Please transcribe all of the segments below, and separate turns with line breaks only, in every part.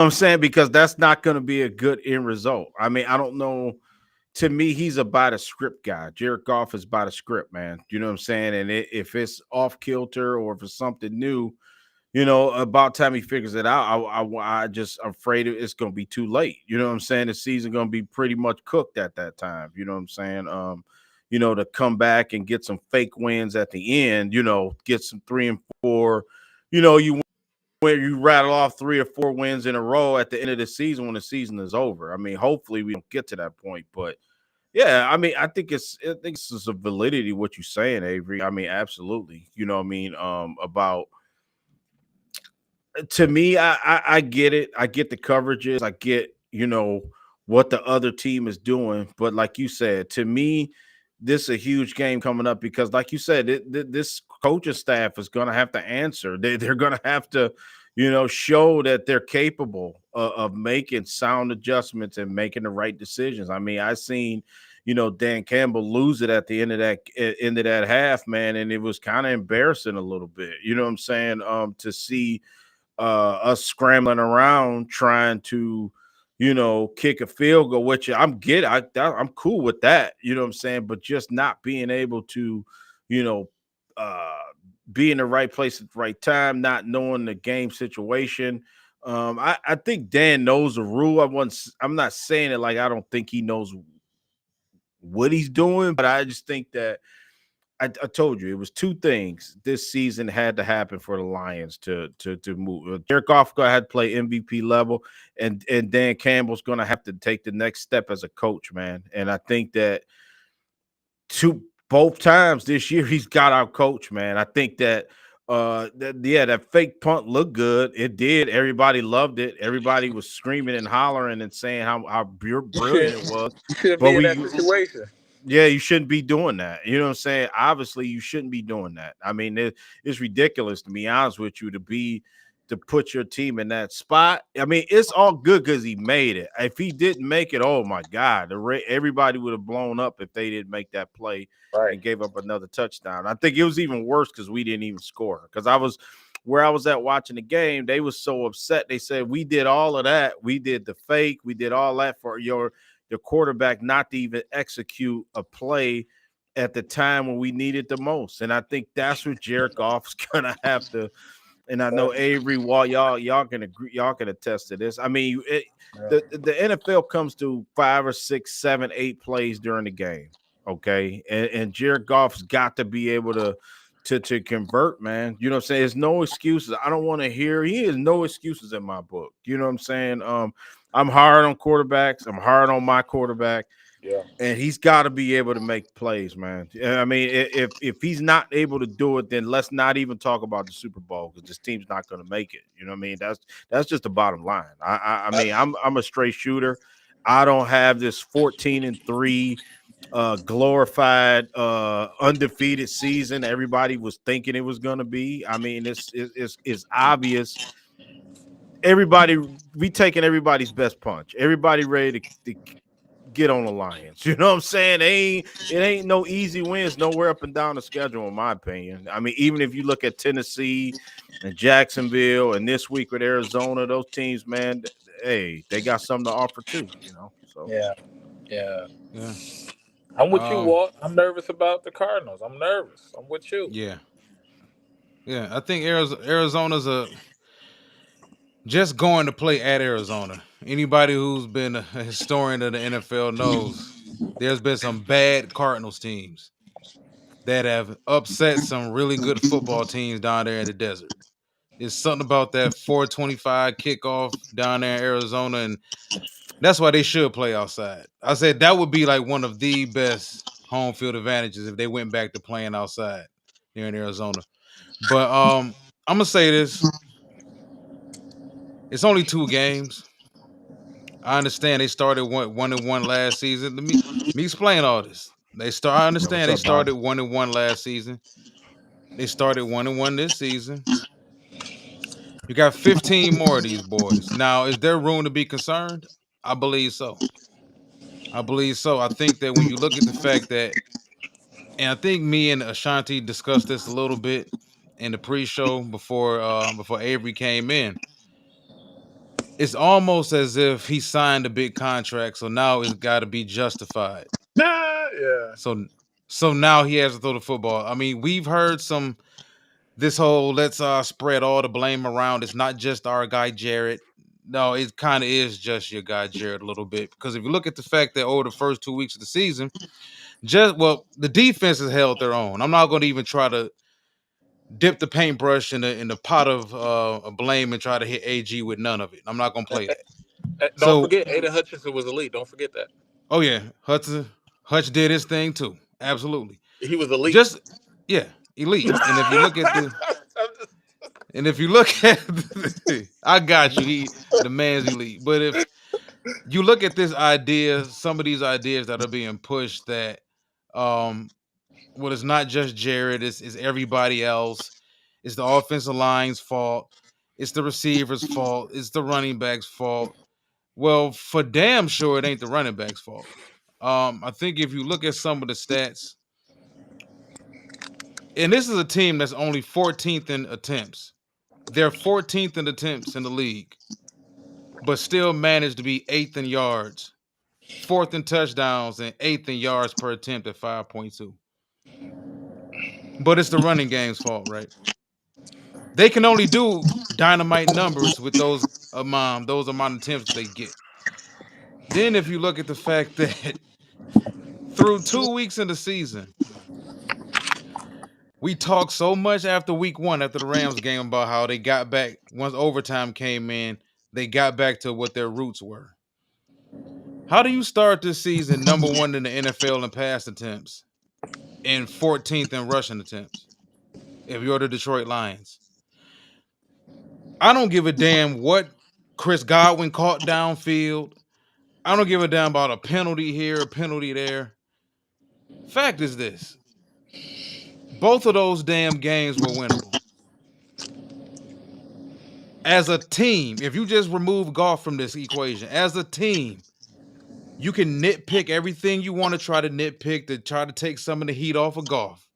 I'm saying? Because that's not going to be a good end result. I mean, I don't know. To me, he's about a script guy. Jared Goff is about a script, man. You know what I'm saying? And if it's off kilter or if it's something new, about time he figures it out, I just I'm afraid it's going to be too late. You know what I'm saying? The season going to be pretty much cooked at that time. You know what I'm saying? To come back and get some fake wins at the end. Get some 3 and 4. You where you rattle off 3 or 4 wins in a row at the end of the season when the season is over. I mean, hopefully we don't get to that point, but yeah, I mean, I think it's a validity what you're saying, Avery. I mean, absolutely. You know what I mean? About To me, I get it. I get the coverages. I get what the other team is doing. But like you said, to me, this is a huge game coming up because, like you said, this coaching staff is going to have to answer. They're going to have to, show that they're capable of making sound adjustments and making the right decisions. I mean, I seen. Dan Campbell lose it at the end of that half, man, and it was kind of embarrassing a little bit. You know what I'm saying? To see us scrambling around trying to, kick a field goal, which I'm cool with that. You know what I'm saying? But just not being able to, you know, uh, be in the right place at the right time, not knowing the game situation. I think Dan knows the rule. I'm not saying it like I don't think he knows what he's doing, but I just think that I told you it was two things this season had to happen for the Lions to move. Jared Goff gonna have to play MVP level, and Dan Campbell's gonna have to take the next step as a coach, man. And I think that both times this year he's got our coach, man. I think that fake punt looked good. It did. Everybody loved it. Everybody was screaming and hollering and saying how brilliant it was.
You shouldn't
But
be in that
we
situation.
Yeah, you shouldn't be doing that. You know what I'm saying? Obviously, you shouldn't be doing that. I mean, it's ridiculous to be honest with you to put your team in that spot. I mean, it's all good because he made it. If he didn't make it, oh my God, everybody would have blown up if they didn't make that play
Right.
and gave up another touchdown. I think it was even worse because we didn't even score. Because where I was at watching the game, they was so upset. They said we did all of that. We did the fake. We did all that for the quarterback not to even execute a play at the time when we need it the most. And I think that's what Jared Goff's gonna have to. And I know Avery, Wall, y'all can agree, y'all can attest to this. I mean, the NFL comes to 5 or 6, 7, 8 plays during the game. Okay, and Jared Goff's got to be able to convert, man. You know what I'm saying? There's no excuses. I don't want to hear. He has no excuses in my book. You know what I'm saying? I'm hard on quarterbacks. I'm hard on my quarterback,
Yeah.
and he's got to be able to make plays, man. I mean, if he's not able to do it, then let's not even talk about the Super Bowl because this team's not going to make it. You know what I mean? That's just the bottom line. I
I,
mean, I'm a straight shooter. I don't have this 14-3 glorified undefeated season everybody was thinking it was going to be. I mean, it's obvious. Everybody, we taking everybody's best punch. Everybody ready to get on the Lions. You know what I'm saying? It ain't no easy wins nowhere up and down the schedule, in my opinion. I mean, even if you look at Tennessee and Jacksonville and this week with Arizona, those teams, man, hey, they got something to offer too. So
yeah. Yeah.
Yeah.
I'm with you,
Um.
Walt. I'm nervous about the Cardinals. I'm nervous. I'm with you.
Yeah. Yeah. I think Arizona's just going to play at Arizona. Anybody who's been a historian of the NFL knows there's been some bad Cardinals teams that have upset some really good football teams down there in the desert. It's something about that 425 kickoff down there in Arizona, and that's why they should play outside. I said that would be like one of the best home field advantages if they went back to playing outside there in Arizona. But I'm gonna say this: it's only 2 games. I understand they started 1-1 last season. Let me explain all this. I
what's
understand they
up, Bob?
started 1-1 last season. They started 1-1 this season. You got 15 more of these boys. Now, is there room to be concerned? I believe so. I believe so. I think that when you look at the fact that, and I think me and Ashanti discussed this a little bit in the pre-show before Avery came in. it's almost as if he signed a big contract, so now it's got to be justified.
Nah, yeah.
So so now he has to throw the football. I mean, we've heard some this whole let's spread all the blame around. It's not just our guy Jared. No, it kind of is just your guy Jared a little bit because if you look at the fact that over the first 2 weeks of the season, the defense has held their own. I'm not going to even try to dip the paintbrush in the pot of blame and try to hit AG with none of it. I'm not going to play that.
Don't
So,
forget, Aiden Hutchinson was elite. Don't forget that.
oh yeah, Hutch did his thing too. Absolutely.
He was elite.
Just yeah, elite. And if you look at the
I'm just-
and if you look at I got you. The man's elite. But if you look at this idea, some of these ideas that are being pushed that well, it's not just Jared, it's everybody else. It's the offensive line's fault. It's the receiver's fault. It's the running back's fault. Well, for damn sure, it ain't the running back's fault. I think if you look at some of the stats, and this is a team that's only 14th in attempts. They're 14th in attempts in the league, but still managed to be 8th in yards, 4th in touchdowns, and 8th in yards per attempt at 5.2. But it's the running game's fault, right? They can only do dynamite numbers with those amount of attempts that they get. Then if you look at the fact that through 2 weeks in the season, we talked so much after week one, after the Rams game, about how they got back once overtime came in, they got back to what their roots were. How do you start this season number one in the NFL in pass attempts and 14th in rushing attempts if you're the Detroit Lions? I don't give a damn what Chris Godwin caught downfield. I don't give a damn about a penalty here, a penalty there. Fact is this. Both of those damn games were winnable. As a team, if you just remove golf from this equation, as a team, you can nitpick everything you want to try to nitpick to try to take some of the heat off of golf.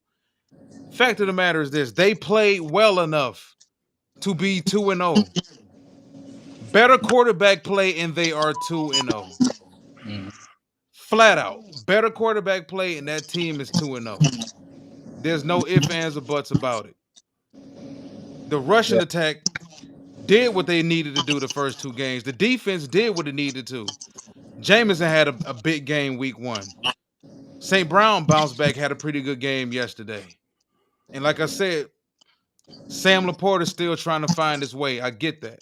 Fact of the matter is this, they played well enough to be 2-0. Better quarterback play and they are 2-0. Flat out. Better quarterback play and that team is 2-0. There's no ifs, ands, or buts about it. The Russian attack did what they needed to do the first two games. The defense did what it needed to. Jameson had a big game week one. St. Brown bounced back, had a pretty good game yesterday. And like I said, Sam Laporte is still trying to find his way. I get that.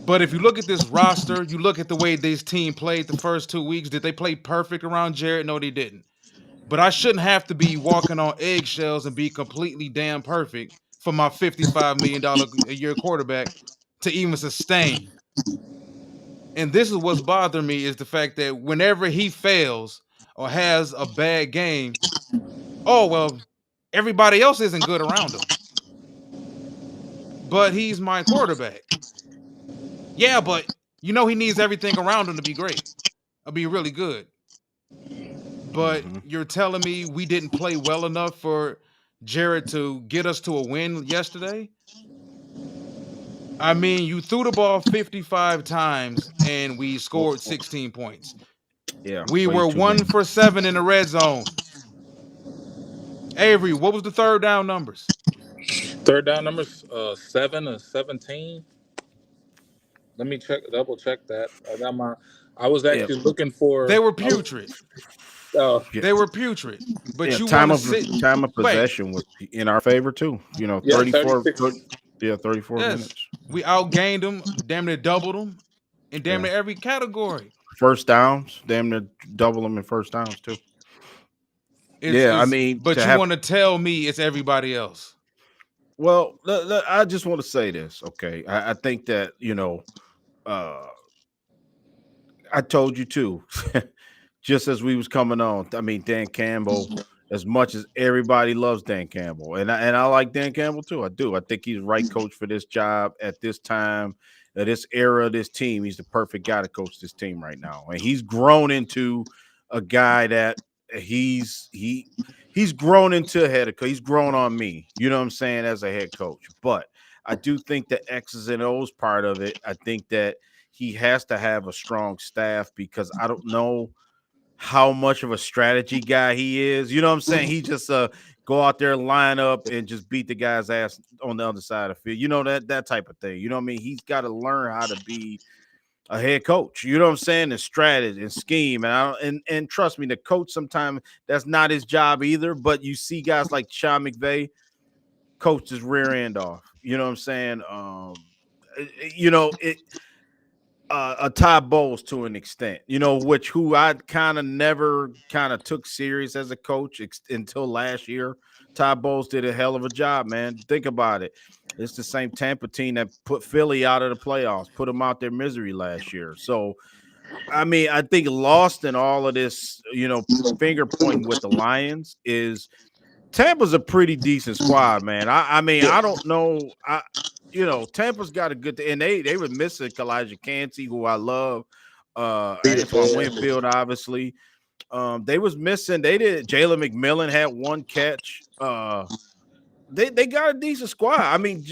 But if you look at this roster, you look at the way this team played the first 2 weeks, did they play perfect around Jared? No, they didn't. But I shouldn't have to be walking on eggshells and be completely damn perfect for my $55 million a year quarterback to even sustain. And this is what's bothering me is the fact that whenever he fails or has a bad game, oh, well, everybody else isn't good around him. But he's my quarterback. Yeah, but he needs everything around him to be great. Or be really good. But you're telling me we didn't play well enough for Jared to get us to a win yesterday? I mean, you threw the ball 55 times and we scored 16 points.
Yeah.
We were 1 for 7 in the red zone. Avery, what was the third down numbers?
Third down numbers 7 or 17. Let me double check that. I was actually looking for.
They were putrid.
Oh,
They were putrid. But you
time
want
of
to sit.
time of possession was in our favor too. 34. 34
Yes.
minutes.
We outgained them, damn near doubled them in damn near every category.
First downs, damn near double them in first downs too. I mean,
but you want to tell me it's everybody else.
Well, I just want to say this, okay? I think that I told you too, just as we was coming on. I mean, Dan Campbell. As much as everybody loves Dan Campbell, and I like Dan Campbell too. I do. I think he's the right coach for this job at this time, at this era, this team. He's the perfect guy to coach this team right now, and he's grown into a guy that he's grown into a head coach. He's grown on me. You know what I'm saying, as a head coach. But I do think the X's and O's part of it. I think that he has to have a strong staff because I don't know how much of a strategy guy he is. You know what I'm saying? He just go out there, line up, and just beat the guy's ass on the other side of the field. You know that type of thing. You know what I mean? He's got to learn how to be a head coach. You know what I'm saying? And strategy and scheme. And and trust me, the coach sometimes that's not his job either. But you see guys like Sean McVay coach his rear end off. You know what I'm saying? You know it. A Todd Bowles to an extent, you know, which who I kind of never kind of took serious as a coach until last year. Todd Bowles did a hell of a job, man. Think about it. It's the same Tampa team that put Philly out of the playoffs, put them out their misery last year. So, I mean, I think lost in all of this, you know, finger pointing with the Lions is Tampa's a pretty decent squad, man. I mean, I don't know. You know, Tampa's got a good and they were missing Elijah Cansey, who I love. Antoine Winfield, obviously. They was missing. They did. Jalen McMillan had one catch. They got a decent squad. I mean,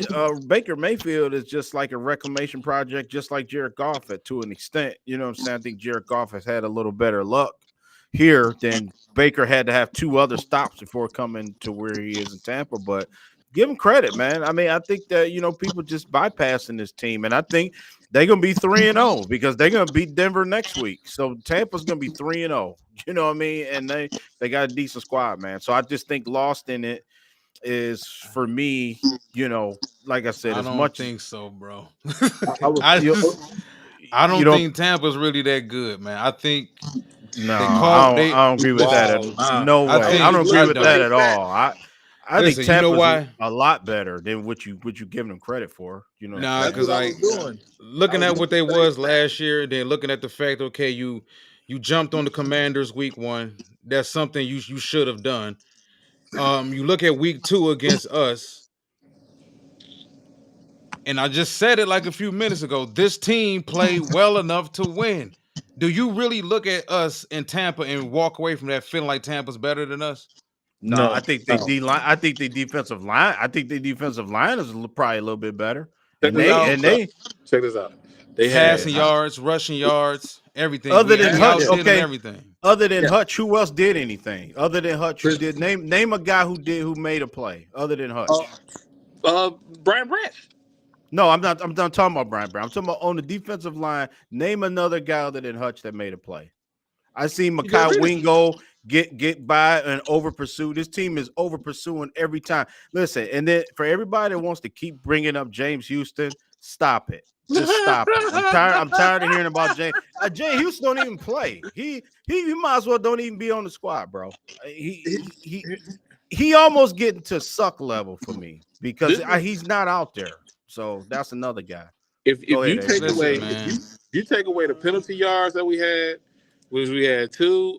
Baker Mayfield is just like a reclamation project, just like Jared Goff to an extent. You know what I'm saying? I think Jared Goff has had a little better luck here than Baker had to have two other stops before coming to where he is in Tampa. But give him credit, man. I mean, I think that, you know, people just bypassing this team. And I think they're going to be 3-0 because they're going to beat Denver next week. So Tampa's going to be 3-0. You know what I mean? And they got a decent squad, man. So I just think lost in it is for me, you know, like I said,
I
as
don't
much
think so, bro.
I was
I
you,
just I
you
don't
don't
think Tampa's really that good, man. I think
no,
they called they
I don't agree with that.
wow. Nah,
No
I
way. I
think
don't agree
I
with that
don't.
at all. I think
Listen, you know
Tampa's
why?
a lot better than what you giving them credit for. You know what I'm
Nah,
that's
saying?
because
what I was doing. I
looking
was
at
doing
what they
the same
was
thing.
last year, then looking at the fact, okay, you jumped on the Commanders week 1. That's something you should have done. You look at week 2 against us, and I just said it like a few minutes ago. This team played well enough to win. Do you really look at us in Tampa and walk away from that feeling like Tampa's better than us?
No,
No,
I think they
no.
D line. I think the defensive line. I think the defensive line is probably a little bit better.
Check
And
this out.
they
Check this out. They had
Passing yards, rushing yards, everything.
other
We
than
we
Hutch.
yeah,
outdid them
Okay,
everything.
other than
yeah.
Hutch, who else did anything? Other than Hutch, who
Chris,
did name a guy who made a play other than
uh,
Hutch?
Brian Branch.
No, I'm not. I'm not talking about Brian Brown. I'm talking about on the defensive line. Name another guy other than Hutch that made a play. I see
TJ
Makai
Reed.
Wingo get by and over pursue. This team is over pursuing every time. Listen, and then for everybody that wants to keep bringing up James Houston, stop it. Just stop it. I'm tired. I'm tired of hearing about James. James Houston don't even play. He might as well don't even be on the squad, bro. He almost getting to suck level for me because
This is
he's not out there. So that's another guy. Go
if
ahead,
you take
AJ.
Listen,
away
man.
if you take away the penalty yards that we had, which we had two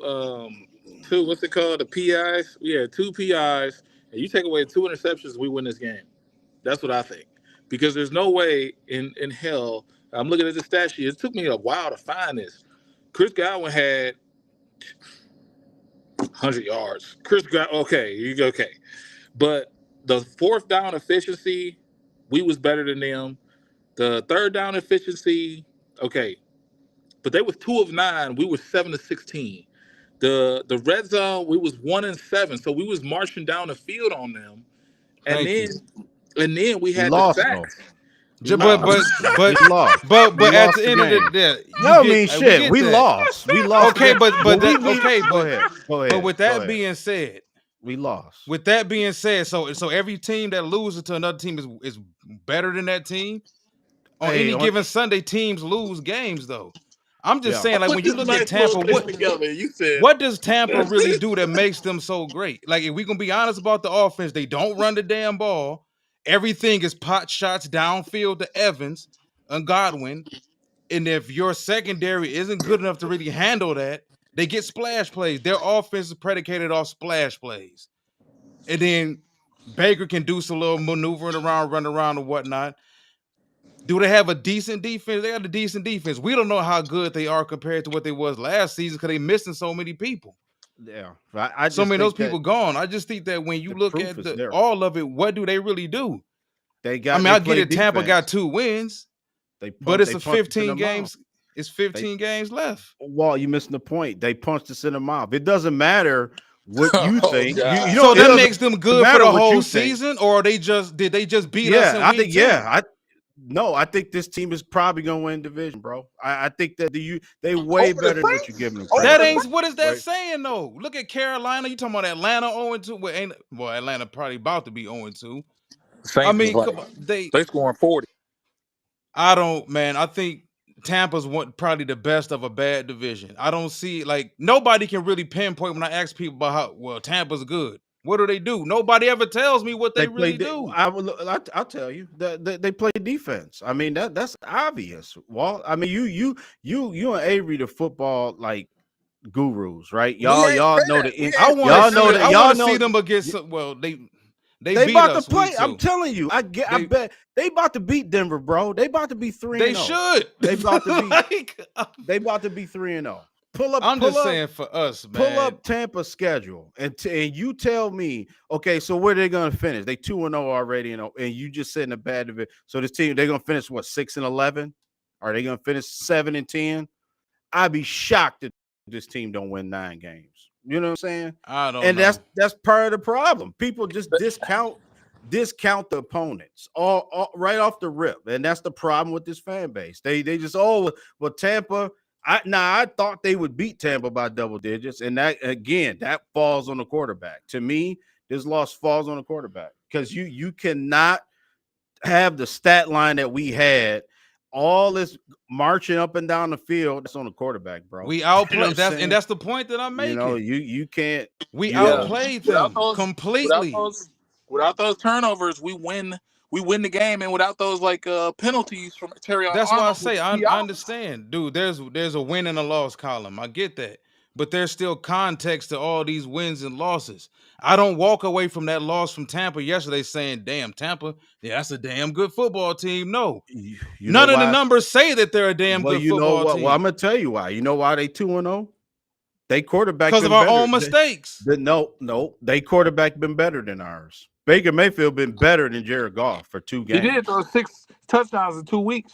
what's it called, the PIs. We had two PIs, and you take away two interceptions, we win this game. That's what I think. Because there's no way in hell. I'm looking at the stat sheet. It took me a while to find this. Chris Godwin had 100 yards. Chris Godwin, okay. But the fourth down efficiency, we was better than them. The third down efficiency, okay. But they was 2 of 9. We were 7 of 16. The red zone, we was 1 and 7. So we was marching down the field on them. And
Thank
then
you.
we
We
had the
lost though.
sacks.
We
But
lost. We lost. We
at
lost
the
the
end of the
game.
day, you
No, I
get
mean
we
shit.
get
We
that.
lost. We lost the
Okay,
game.
but that okay,
Go
but
ahead. Go
but
ahead.
with
Go
that
ahead.
being said,
We lost.
so every team that loses to another team is better than that team. On
Hey,
any given Sunday, teams lose games though. I'm just
yeah.
saying,
I
like
put
when you
this
look at
nice little
Tampa,
thing together, and you said,
what does Tampa really do that makes them so great? Like, if we gonna be honest about the offense, they don't run the damn ball. Everything is pot shots downfield to Evans and Godwin. And if your secondary isn't good enough to really handle that, they get splash plays. Their offense is predicated off splash plays. And then Baker can do some little maneuvering around, run around, and whatnot. Do they have a decent defense? They got a decent defense. We don't know how good they are compared to what they was last season because they missing so many people.
Yeah. I
So
just
many of those
think that
people gone. I just think that when you
the
look
proof
at
is there.
all of it, what do they really do? I mean,
They
I get
play
it. Tampa got
defense.
2 wins, but it's
They
a
punched us in the
15
mouth.
games. It's
They
15 games left.
Well, you missing the point. They punched us in the mouth. It doesn't matter what you
Oh
think. You
God.
know
So
it
that
doesn't
makes them good for
matter
the
what
whole
you think.
season, or did they just beat us
Yeah,
in
I
week
think
two?
I no, I think this team is probably gonna win division, bro. I think that they way
Over the
better than what you're
Saints?
giving them
Over
credit
That
the
ain't
for.
Saints?
what is that
Wait,
saying though? Look at Carolina. You talking about Atlanta 0-2? Well, ain't well, Atlanta probably about to be 0-2. I
Saints is
mean,
like
come on,
they scoring 40.
I don't, man. I think Tampa's probably the best of a bad division. I don't see like nobody can really pinpoint when I ask people about how well Tampa's good. What do they do? Nobody ever tells me what
they
they
play.
really do.
I'll tell you that they play defense. I mean that's obvious. Well, I mean you and Avery the football like gurus, right?
We ain't
Y'all
say
know
that.
the
We
in-
I
ain't
want to
y'all
say none
see
know
of
it.
that
I
that.
want
y'all
to see
know
them against. Well, they
they
beat
about to
us week
play. I'm
two.
telling you, I
They
bet they about to beat Denver, bro. They about to be 3
they
and 0.
should.
They about to be
Like,
they about to be 3 and 0.
I'm just saying for us,
Pull
man.
up Tampa's schedule and you tell me, okay, so where they gonna finish? They 2 and 0 already, and you just said in a bad division. So this team, they're gonna finish what 6 and 11? Are they gonna finish 7 and 10? I'd be shocked if this team don't win 9 games. You know what I'm saying?
I don't
And
know.
that's part of the problem. People just discount the opponents all right off the rip, and that's the problem with this fan base. They just well Tampa. I thought they would beat Tampa by double digits, and that again that falls on the quarterback. To me, this loss falls on the quarterback because you cannot have the stat line that we had. All this marching up and down the field, that's on the quarterback, bro.
We
You know what I'm
outplayed.
saying?
That's the point that I'm making.
You can't,
We
you know,
Yeah.
outplayed
Without
them
those without
completely.
those without those turnovers, we win the game, and without those like penalties from Terry
That's why I
Arnold, who
say
be
I
out.
understand, dude. There's a win and a loss column. I get that, but there's still context to all these wins and losses. I don't walk away from that loss from Tampa yesterday saying, "Damn, Tampa, yeah, that's a damn good football team." No,
you know
none of the
why.
numbers say that they're a damn
Well,
good
you know
football
what? Well, I'm
team
gonna tell you why. You know why they 2-0? They quarterback
because of
been
our
better.
own mistakes.
No, they quarterback been better than ours. Baker Mayfield been better than Jared Goff for two
He did
games.
throw 6 touchdowns in 2 weeks.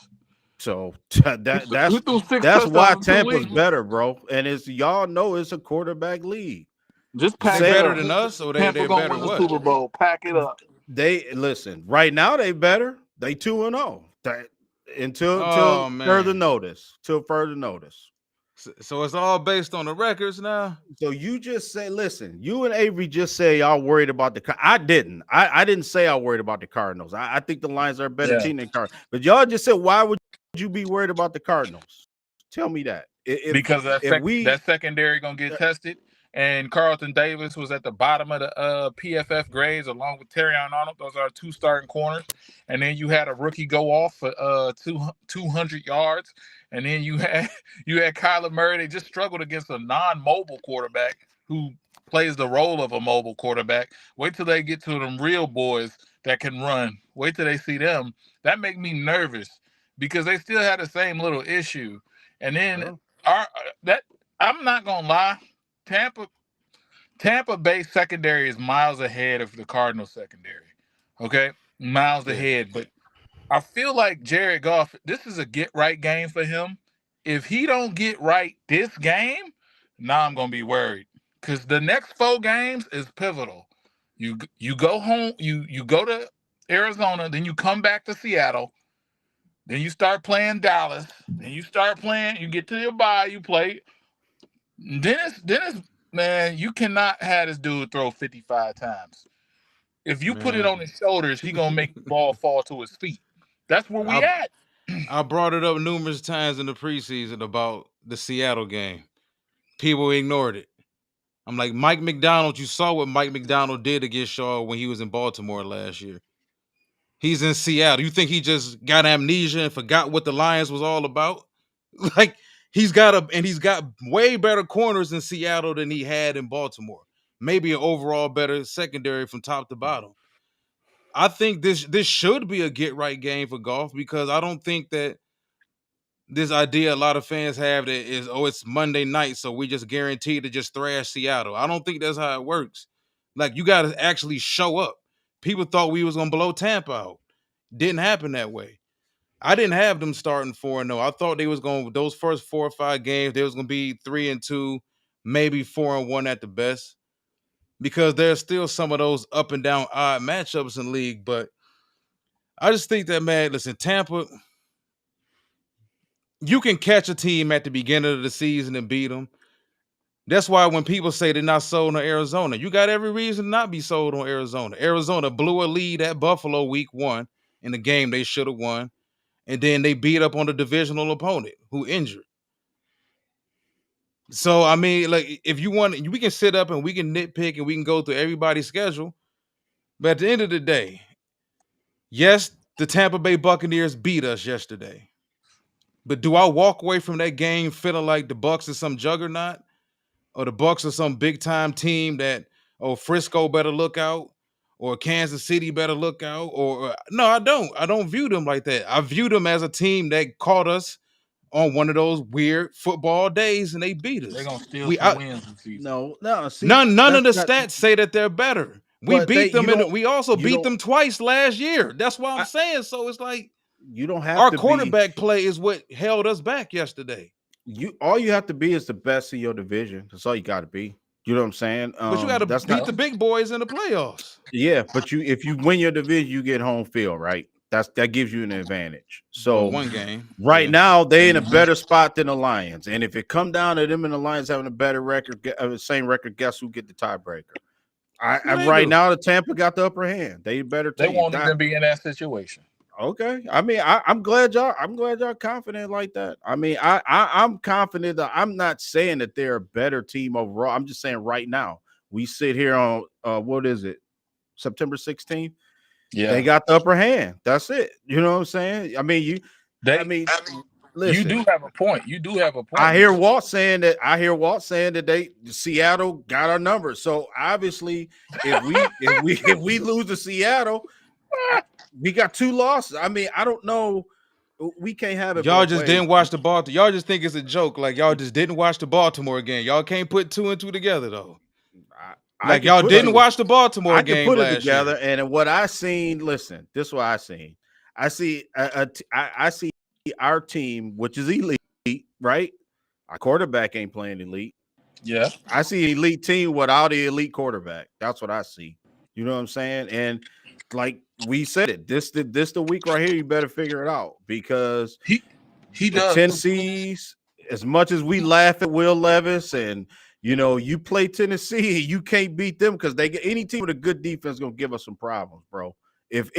So
He, he threw six
that's why
touchdowns in two
Tampa's
weeks.
better, bro. And it's y'all know it's a quarterback league.
Just
They
pack it
Say
better
up.
than us, or
Tampa
they're
gonna
better
win the
what?
Super Bowl. Pack it up.
they listen right now. They better. They 2-0. Until
Oh
further
man,
notice. Till further notice.
so it's all based on the records now.
So you just say, listen, you and Avery just say y'all worried about I didn't. I didn't say I worried about the Cardinals. I think the Lions are a better
Yeah.
team than Cardinals. But y'all just said, why would you be worried about the Cardinals? Tell me that.
Because
If we
that secondary gonna get tested. And Carlton Davis was at the bottom of the PFF grades along with Terry Arnold. Those are 2 starting corners. And then you had a rookie go off for 200 yards. And then you had Kyler Murray. They just struggled against a non-mobile quarterback who plays the role of a mobile quarterback. Wait till they get to them real boys that can run. Wait till they see them. That make me nervous because they still had the same little issue. And then
Sure.
our that I'm not gonna lie, Tampa Tampa Bay secondary is miles ahead of the Cardinals secondary. Okay, miles
Yeah.
ahead. But I feel like Jared Goff. This is a get right game for him. If he don't get right this game, now I'm gonna be worried because the next 4 games is pivotal. You go home. You go to Arizona, then you come back to Seattle. Then you start playing Dallas. Then you start playing. You get to your bye. You play Dennis, man, you cannot have this dude throw 55 times. If you put it
Man,
on his shoulders, he gonna make the ball fall to his feet. That's where we
I
at.
I brought it up numerous times in the preseason about the Seattle game. People ignored it. I'm like, Mike McDonald, you saw what Mike McDonald did against Shaw when he was in Baltimore last year. He's in Seattle. You think he just got amnesia and forgot what the Lions was all about? Like he's got way better corners in Seattle than he had in Baltimore. Maybe an overall better secondary from top to bottom. I think this should be a get right game for Golf because I don't think that this idea a lot of fans have that is, oh, it's Monday night, so we just guaranteed to just thrash Seattle. I don't think that's how it works. Like you got to actually show up. People thought we was gonna blow Tampa out. Didn't happen that way. I didn't have them starting 4-0. I thought they was going those first 4 or 5 games, they was gonna be 3-2, maybe 4-1 at the best. Because there's still some of those up and down odd matchups in the league. But I just think that, man, listen, Tampa, you can catch a team at the beginning of the season and beat them. That's why when people say they're not sold on Arizona, you got every reason to not be sold on Arizona. Arizona blew a lead at Buffalo week 1 in the game they should have won. And then they beat up on the divisional opponent who injured. So, I mean, like, if you want, we can sit up and we can nitpick and we can go through everybody's schedule. But at the end of the day, yes, the Tampa Bay Buccaneers beat us yesterday. But do I walk away from that game feeling like the Bucs is some juggernaut? Or the Bucs are some big time team that, oh, Frisco better look out, or Kansas City better look out, or no, I don't. I don't view them like that. I view them as a team that caught us on one of those weird football days and they beat
They're
us.
gonna steal
We
some
out,
wins this season.
No. See,
none of
that's
the
not.
stats say that they're better. We
But
beat them, and we also
you
beat
don't,
them twice last year. That's what I'm
I,
saying. So it's like
you don't have
our
to be.
quarterback play is what held us back yesterday.
All you have to be is the best in your division. That's all you got to be. You know what I'm saying?
But you got to
That's
beat
not.
the big boys in the playoffs.
Yeah, but if you win your division, you get home field, right? That gives you an advantage.
Well,
So
one game,
right
yeah.
now they in a better spot than the Lions, and if it come down to them and the Lions having a better record, same record, guess who get the tiebreaker?
Who they
Right
do?
now the Tampa got the upper hand. They a better
They
team.
won't even be in that situation.
Okay. I mean, I'm glad y'all confident like that. I mean, I'm confident that I'm not saying that they're a better team overall. I'm just saying right now we sit here on what is it, September 16th.
Yeah,
They got the upper hand. That's it. You know what I'm saying? I mean,
you
listen.
do have a point. You do have a point.
I hear Walt saying that. Seattle got our number. So obviously, if we lose to Seattle, we got 2 losses. I mean, I don't know. We can't have it
Y'all
both
just
ways.
didn't watch the Baltimore. Y'all just think it's a joke. Like y'all just didn't watch the Baltimore game. Y'all can't put 2 and 2 together though.
I
Like
can
y'all
put
didn't
it.
watch the Baltimore
I can
game
put it
last
together,
year.
and what I seen. Listen, this is what I seen. I see. I see our team, which is elite, right? Our quarterback ain't playing elite.
Yeah,
I see an elite team without the elite quarterback. That's what I see. You know what I'm saying? And like we said it, this the week right here. You better figure it out because
he
the
does.
Tennessee's, as much as we laugh at Will Levis and you play Tennessee, you can't beat them because they get any team with a good defense gonna give us some problems, bro. If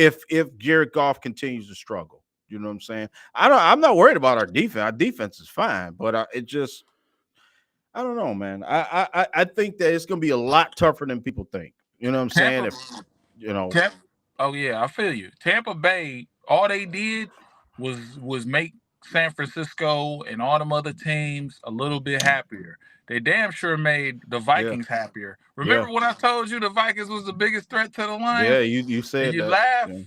Jared Goff continues to struggle, you know what I'm saying? I'm not worried about our defense. Our defense is fine, but it just I don't know, man. I think that it's gonna be a lot tougher than people think. You know what I'm saying?
Tampa,
If you know,
oh yeah, I feel you. Tampa Bay, all they did was make San Francisco and all them other teams a little bit happier. They damn sure made the
yeah,
Vikings happier.
yeah,
Remember when I told you the Vikings was the biggest threat to the
yeah.
Lions?
You
And
said
you
that.
laugh.
Yeah,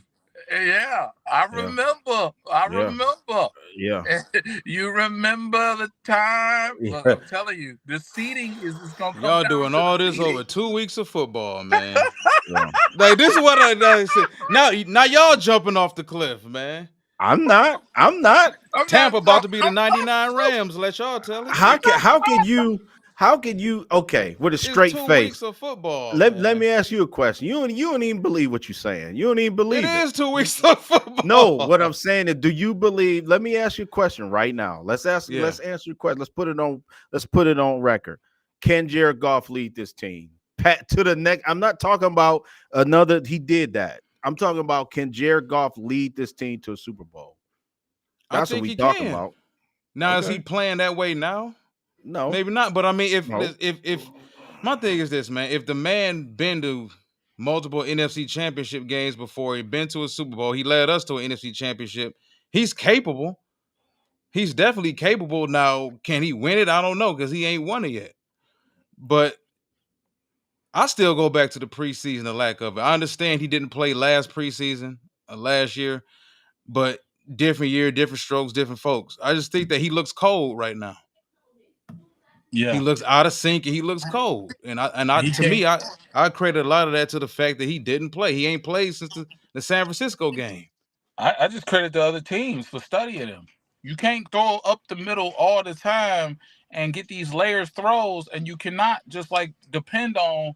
Yeah, I
yeah,
remember. I
yeah,
remember.
yeah.
You remember the time? Look,
Yeah.
I'm telling you, the seating is gonna come
Y'all
down
doing
to the
all this
seating.
over 2 weeks of football, man.
Yeah.
Like this is what I said. Now y'all jumping off the cliff, man.
I'm not. I'm not.
I'm not.
Tampa about to be the 99 Rams. Let y'all tell it.
How can you okay with a
It's
straight
2 weeks
face?
of football,
Let
man.
me ask you a question. You don't even believe what you're saying. You don't even
It
believe it.
is 2 weeks of
No, what I'm
football.
saying is, do you believe? Let me ask you a question right now.
Yeah,
Let's answer your question. Let's put it on record. Can Jared Goff lead this team? Pat to the neck. I'm not talking about another. He did that. I'm talking about can Jared Goff lead this team to a Super Bowl?
I
That's what
think
we
he
talking
can.
about.
Now is he
Okay.
playing that way now?
No.
Maybe not. But I mean,
No.
if my thing is this, man, if the man been to multiple NFC championship games before, he been to a Super Bowl, he led us to an NFC championship. He's capable. He's definitely capable. Now, can he win it? I don't know because he ain't won it yet. But I still go back to the preseason, the lack of it. I understand he didn't play last preseason, last year, but different year, different strokes, different folks. I just think that he looks cold right now. He
Yeah,
looks out of sync and he looks cold. And I
he
to
can't.
me, I credit a lot of that to the fact that he didn't play. He ain't played since the San Francisco game.
I just credit the other teams for studying him. You can't throw up the middle all the time and get these layers throws, and you cannot just like depend on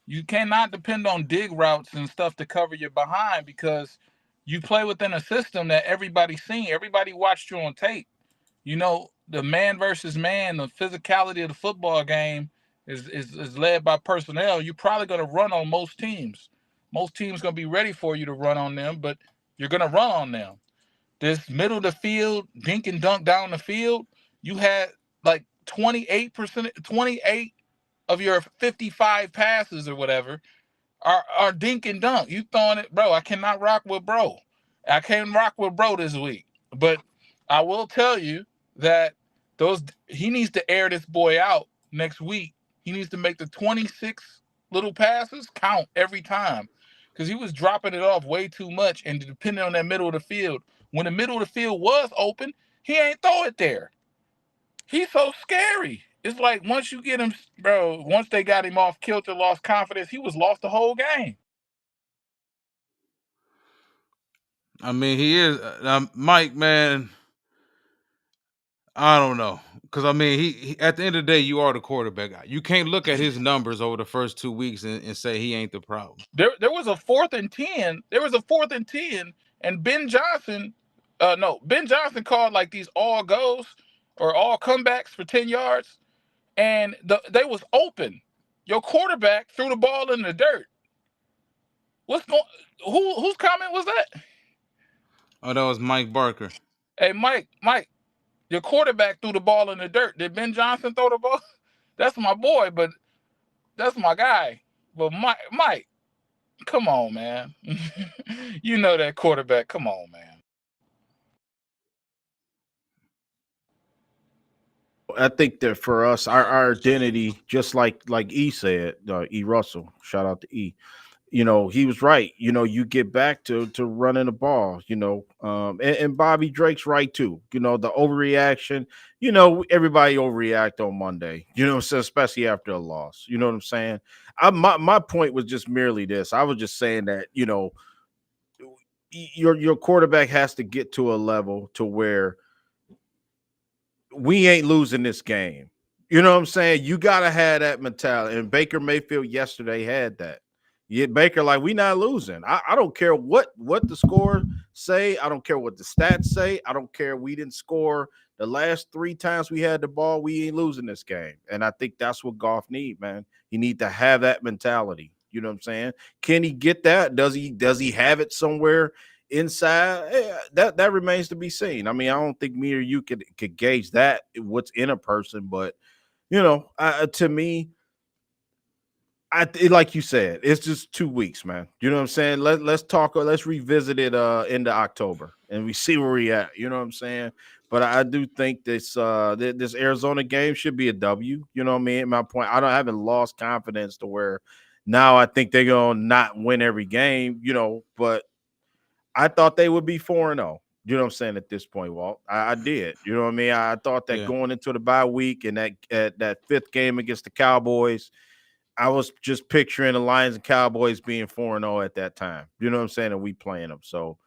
you cannot depend on dig routes and stuff to cover your behind because you play within a system that everybody's seen. Everybody watched you on tape. You know, the man versus man, the physicality of the football game is led by personnel. You're probably going to run on most teams. Most teams going to be ready for you to run on them, but you're going to run on them. This middle of the field, dink and dunk down the field, you had like 28%, 28 of your 55 passes or whatever are dink and dunk. You throwing it, bro. I cannot rock with bro. I can't rock with bro this week. But I will tell you that those he needs to air this boy out next week. He needs to make the 26 little passes count every time. Because he was dropping it off way too much and depending on that middle of the field. When the middle of the field was open, he ain't throw it there. He's so scary. It's like once you get him, bro, once they got him off kilter, lost confidence, he was lost the whole game.
I mean, he is Mike, man. I don't know, because I mean, he at the end of the day, you are the quarterback guy. You can't look at his numbers over the first 2 weeks and say he ain't the problem.
There was a 4th and 10. There was a 4th and 10, and Ben Johnson, no, Ben Johnson called like these all goes or all comebacks for 10 yards, and they was open. Your quarterback threw the ball in the dirt. What's going? Whose comment was that?
Oh, that was Mike Barker.
Hey, Mike, your quarterback threw the ball in the dirt. Did Ben Johnson throw the ball? That's my boy, but that's my guy. But Mike, come on, man. You know that quarterback. Come on, man.
I think that for us, our identity, just like E said, E Russell, shout out to E. He was right. You get back to running the ball. And Bobby Drake's right too. The overreaction. Everybody overreact on Monday. So especially after a loss. You know what I'm saying? My point was just merely this. I was just saying that your quarterback has to get to a level to where we ain't losing this game. You know what I'm saying? You gotta have that mentality. And Baker Mayfield yesterday had that. Yeah, Baker, like, we not losing. I don't care what the score say. I don't care what the stats say. I don't care. We didn't score the last 3 times we had the ball. We ain't losing this game. And I think that's what Goff need, man. He need to have that mentality. You know what I'm saying? Can he get that? Does he have it somewhere inside? That remains to be seen. I mean, I don't think me or you could gauge that what's in a person, but to me, like you said, it's just 2 weeks, man. You know what I'm saying? Let's talk. Let's revisit it into October, and we see where we at. You know what I'm saying? But I do think this Arizona game should be a W. You know what I mean? My point. I haven't lost confidence to where now I think they're gonna not win every game. But I thought they would be 4-0. You know what I'm saying at this point, Walt? I did. You know what I mean? I thought that
Yeah.
going into the bye week and that fifth game against the Cowboys, I was just picturing the Lions and Cowboys being 4-0 at that time. You know what I'm saying? And we playing them. So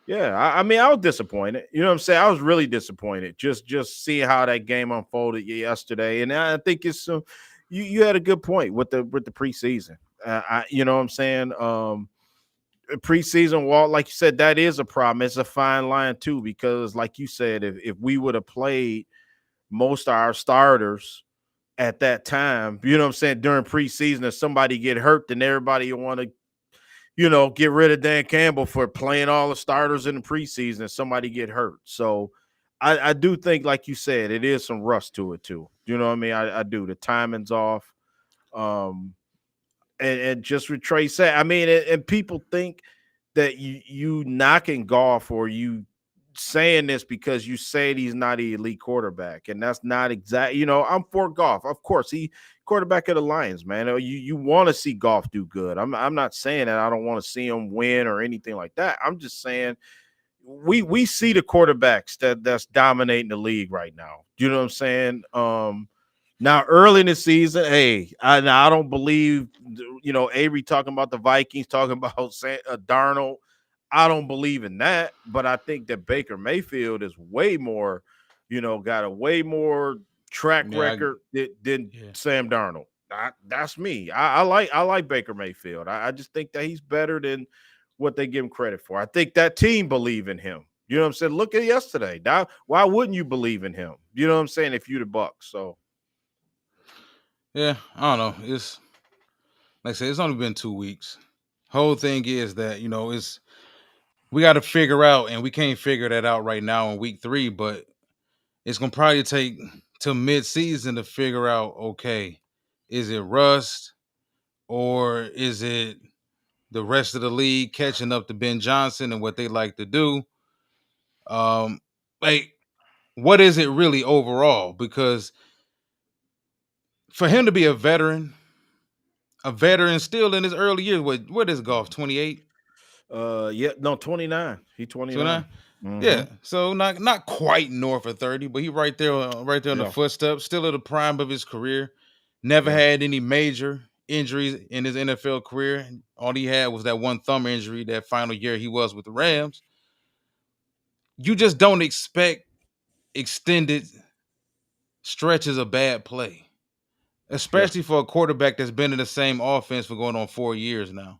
yeah, I mean, I was disappointed. You know what I'm saying? I was really disappointed. Just seeing how that game unfolded yesterday. And I think it's you had a good point with the preseason. You know what I'm saying? Preseason, Walt, like you said, that is a problem. It's a fine line too, because like you said, if we would have played most of our starters at that time, you know what I'm saying, during preseason, if somebody get hurt, then everybody want to, get rid of Dan Campbell for playing all the starters in the preseason and somebody get hurt. So I do think, like you said, it is some rust to it too. You know what I mean? I do. The timing's off. And just with Trey said, I mean, and people think that you knocking Goff or you saying this because you said he's not an elite quarterback, and that's not exact. I'm for Goff, of course. He quarterback of the Lions, man. You want to see Goff do good. I'm not saying that I don't want to see him win or anything like that. I'm just saying we see the quarterbacks that's dominating the league right now. You know what I'm saying? Now, early in the season, hey, I don't believe, Avery talking about the Vikings, talking about Darnold. I don't believe in that, but I think that Baker Mayfield is way more, got a way more track
Yeah,
record than
yeah.
Sam Darnold. That's me. I like Baker Mayfield. I just think that he's better than what they give him credit for. I think that team believe in him. You know what I'm saying? Look at yesterday. Now, why wouldn't you believe in him? You know what I'm saying? If you the Bucs, so
Yeah, I don't know. It's like I said, it's only been 2 weeks. Whole thing is that it's we got to figure out, and we can't figure that out right now in week 3. But it's gonna probably take till mid-season to figure out. Okay, is it rust or is it the rest of the league catching up to Ben Johnson and what they like to do? Um, like what is it really overall? Because for him to be a veteran still in his early years, what is golf 28?
yeah, no, 29. He
29?
29. Mm-hmm.
Yeah, so not quite north of 30, but he right there on the
Yeah,
footsteps, still at the prime of his career. Never
yeah.
had any major injuries in his NFL career. All he had was that one thumb injury that final year he was with the Rams. You just don't expect extended stretches of bad play,
Yeah.
especially for a quarterback that's been in the same offense for going on 4 years now.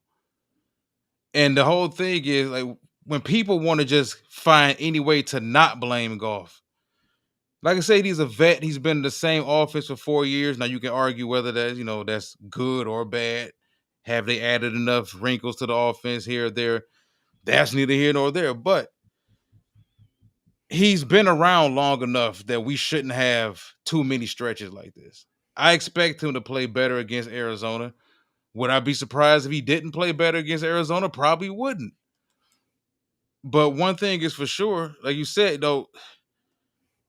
And the whole thing is like when people want to just find any way to not blame golf. Like I said, he's a vet. He's been in the same offense for 4 years. Now you can argue whether that's good or bad. Have they added enough wrinkles to the offense here or there? That's neither here nor there. But he's been around long enough that we shouldn't have too many stretches like this. I expect him to play better against Arizona. Would I be surprised if he didn't play better against Arizona? Probably wouldn't. But one thing is for sure, like you said, though,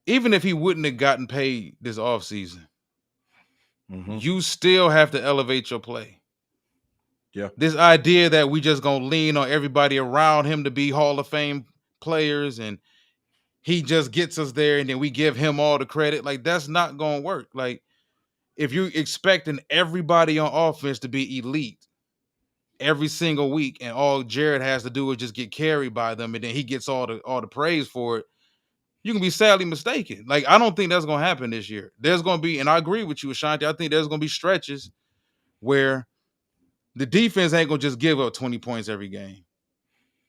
even if he wouldn't have gotten paid this offseason,
Mm-hmm.
you still have to elevate your play.
Yeah.
This idea that we just gonna lean on everybody around him to be Hall of Fame players and he just gets us there and then we give him all the credit, like that's not gonna work. Like if you're expecting everybody on offense to be elite every single week and all Jared has to do is just get carried by them and then he gets all the praise for it, you can be sadly mistaken. Like I don't think that's gonna happen this year. There's gonna be, and I agree with you, Ashanti. I think there's gonna be stretches where the defense ain't gonna just give up 20 points every game.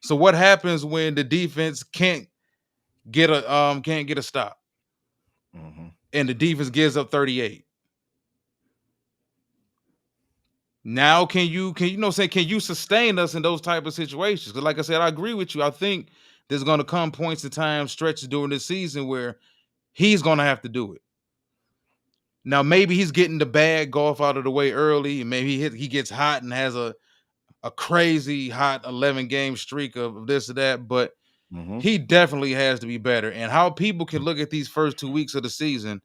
So what happens when the defense can't get a stop
Mm-hmm.
and the defense gives up 38? Now can you sustain us in those type of situations? Because like I said, I agree with you. I think there's gonna come points in time, stretches during this season where he's gonna have to do it. Now maybe he's getting the bad golf out of the way early, and maybe he gets hot and has a crazy hot 11 game streak of this or that, but
Mm-hmm.
he definitely has to be better. And how people can look at these first 2 weeks of the season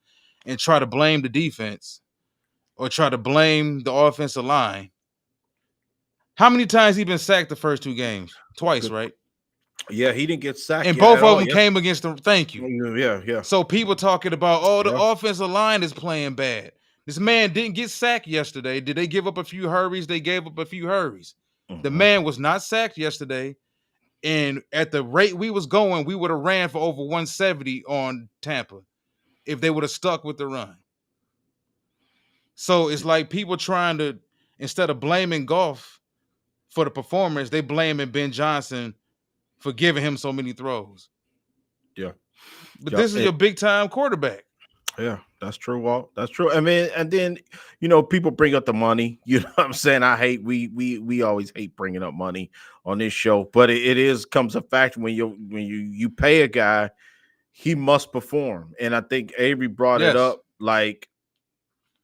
and try to blame the defense or try to blame the offensive line. How many times he been sacked the first 2 games? Twice,
Good.
right?
Yeah, he didn't get sacked
And
yet
both
at
of
all.
them
Yeah.
came against the thank you.
Yeah. Yeah.
So people talking about, oh, the
Yeah.
offensive line is playing bad. This man didn't get sacked yesterday. Did they give up a few hurries? They gave up a few hurries. The
Mm-hmm.
man was not sacked yesterday. And at the rate we was going, we would have ran for over 170 on Tampa if they would have stuck with the run. So it's like people trying to, instead of blaming Goff for the performance, they blaming Ben Johnson for giving him so many throws.
Yeah.
But
Yep.
this is your big time quarterback.
Yeah, that's true, Walt. That's true. I mean, and then people bring up the money. You know what I'm saying? I hate we always hate bringing up money on this show, but it is comes a fact when you pay a guy, he must perform. And I think Avery brought it
Yes.
up, like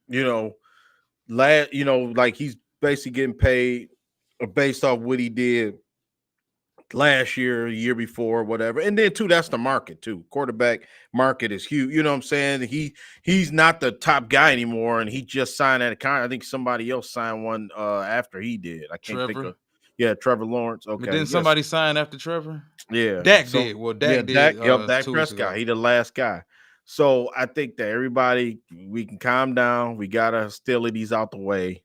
you know, like he's basically getting paid based off what he did last year, year before, whatever. And then too, that's the market too. Quarterback market is huge. You know what I'm saying? He's not the top guy anymore, and he just signed that contract. I think somebody else signed one after he did. I can't think
Trevor.
of. Yeah, Trevor Lawrence.
But
Okay,
then
yes,
somebody signed after Trevor.
yeah.
Dak
So
did. Well,
yeah,
Dak
Dak.
did
Yep, Dak
2 weeks
Prescott.
ago.
He the last guy. So I think that everybody we can calm down. We got hostilities out the way.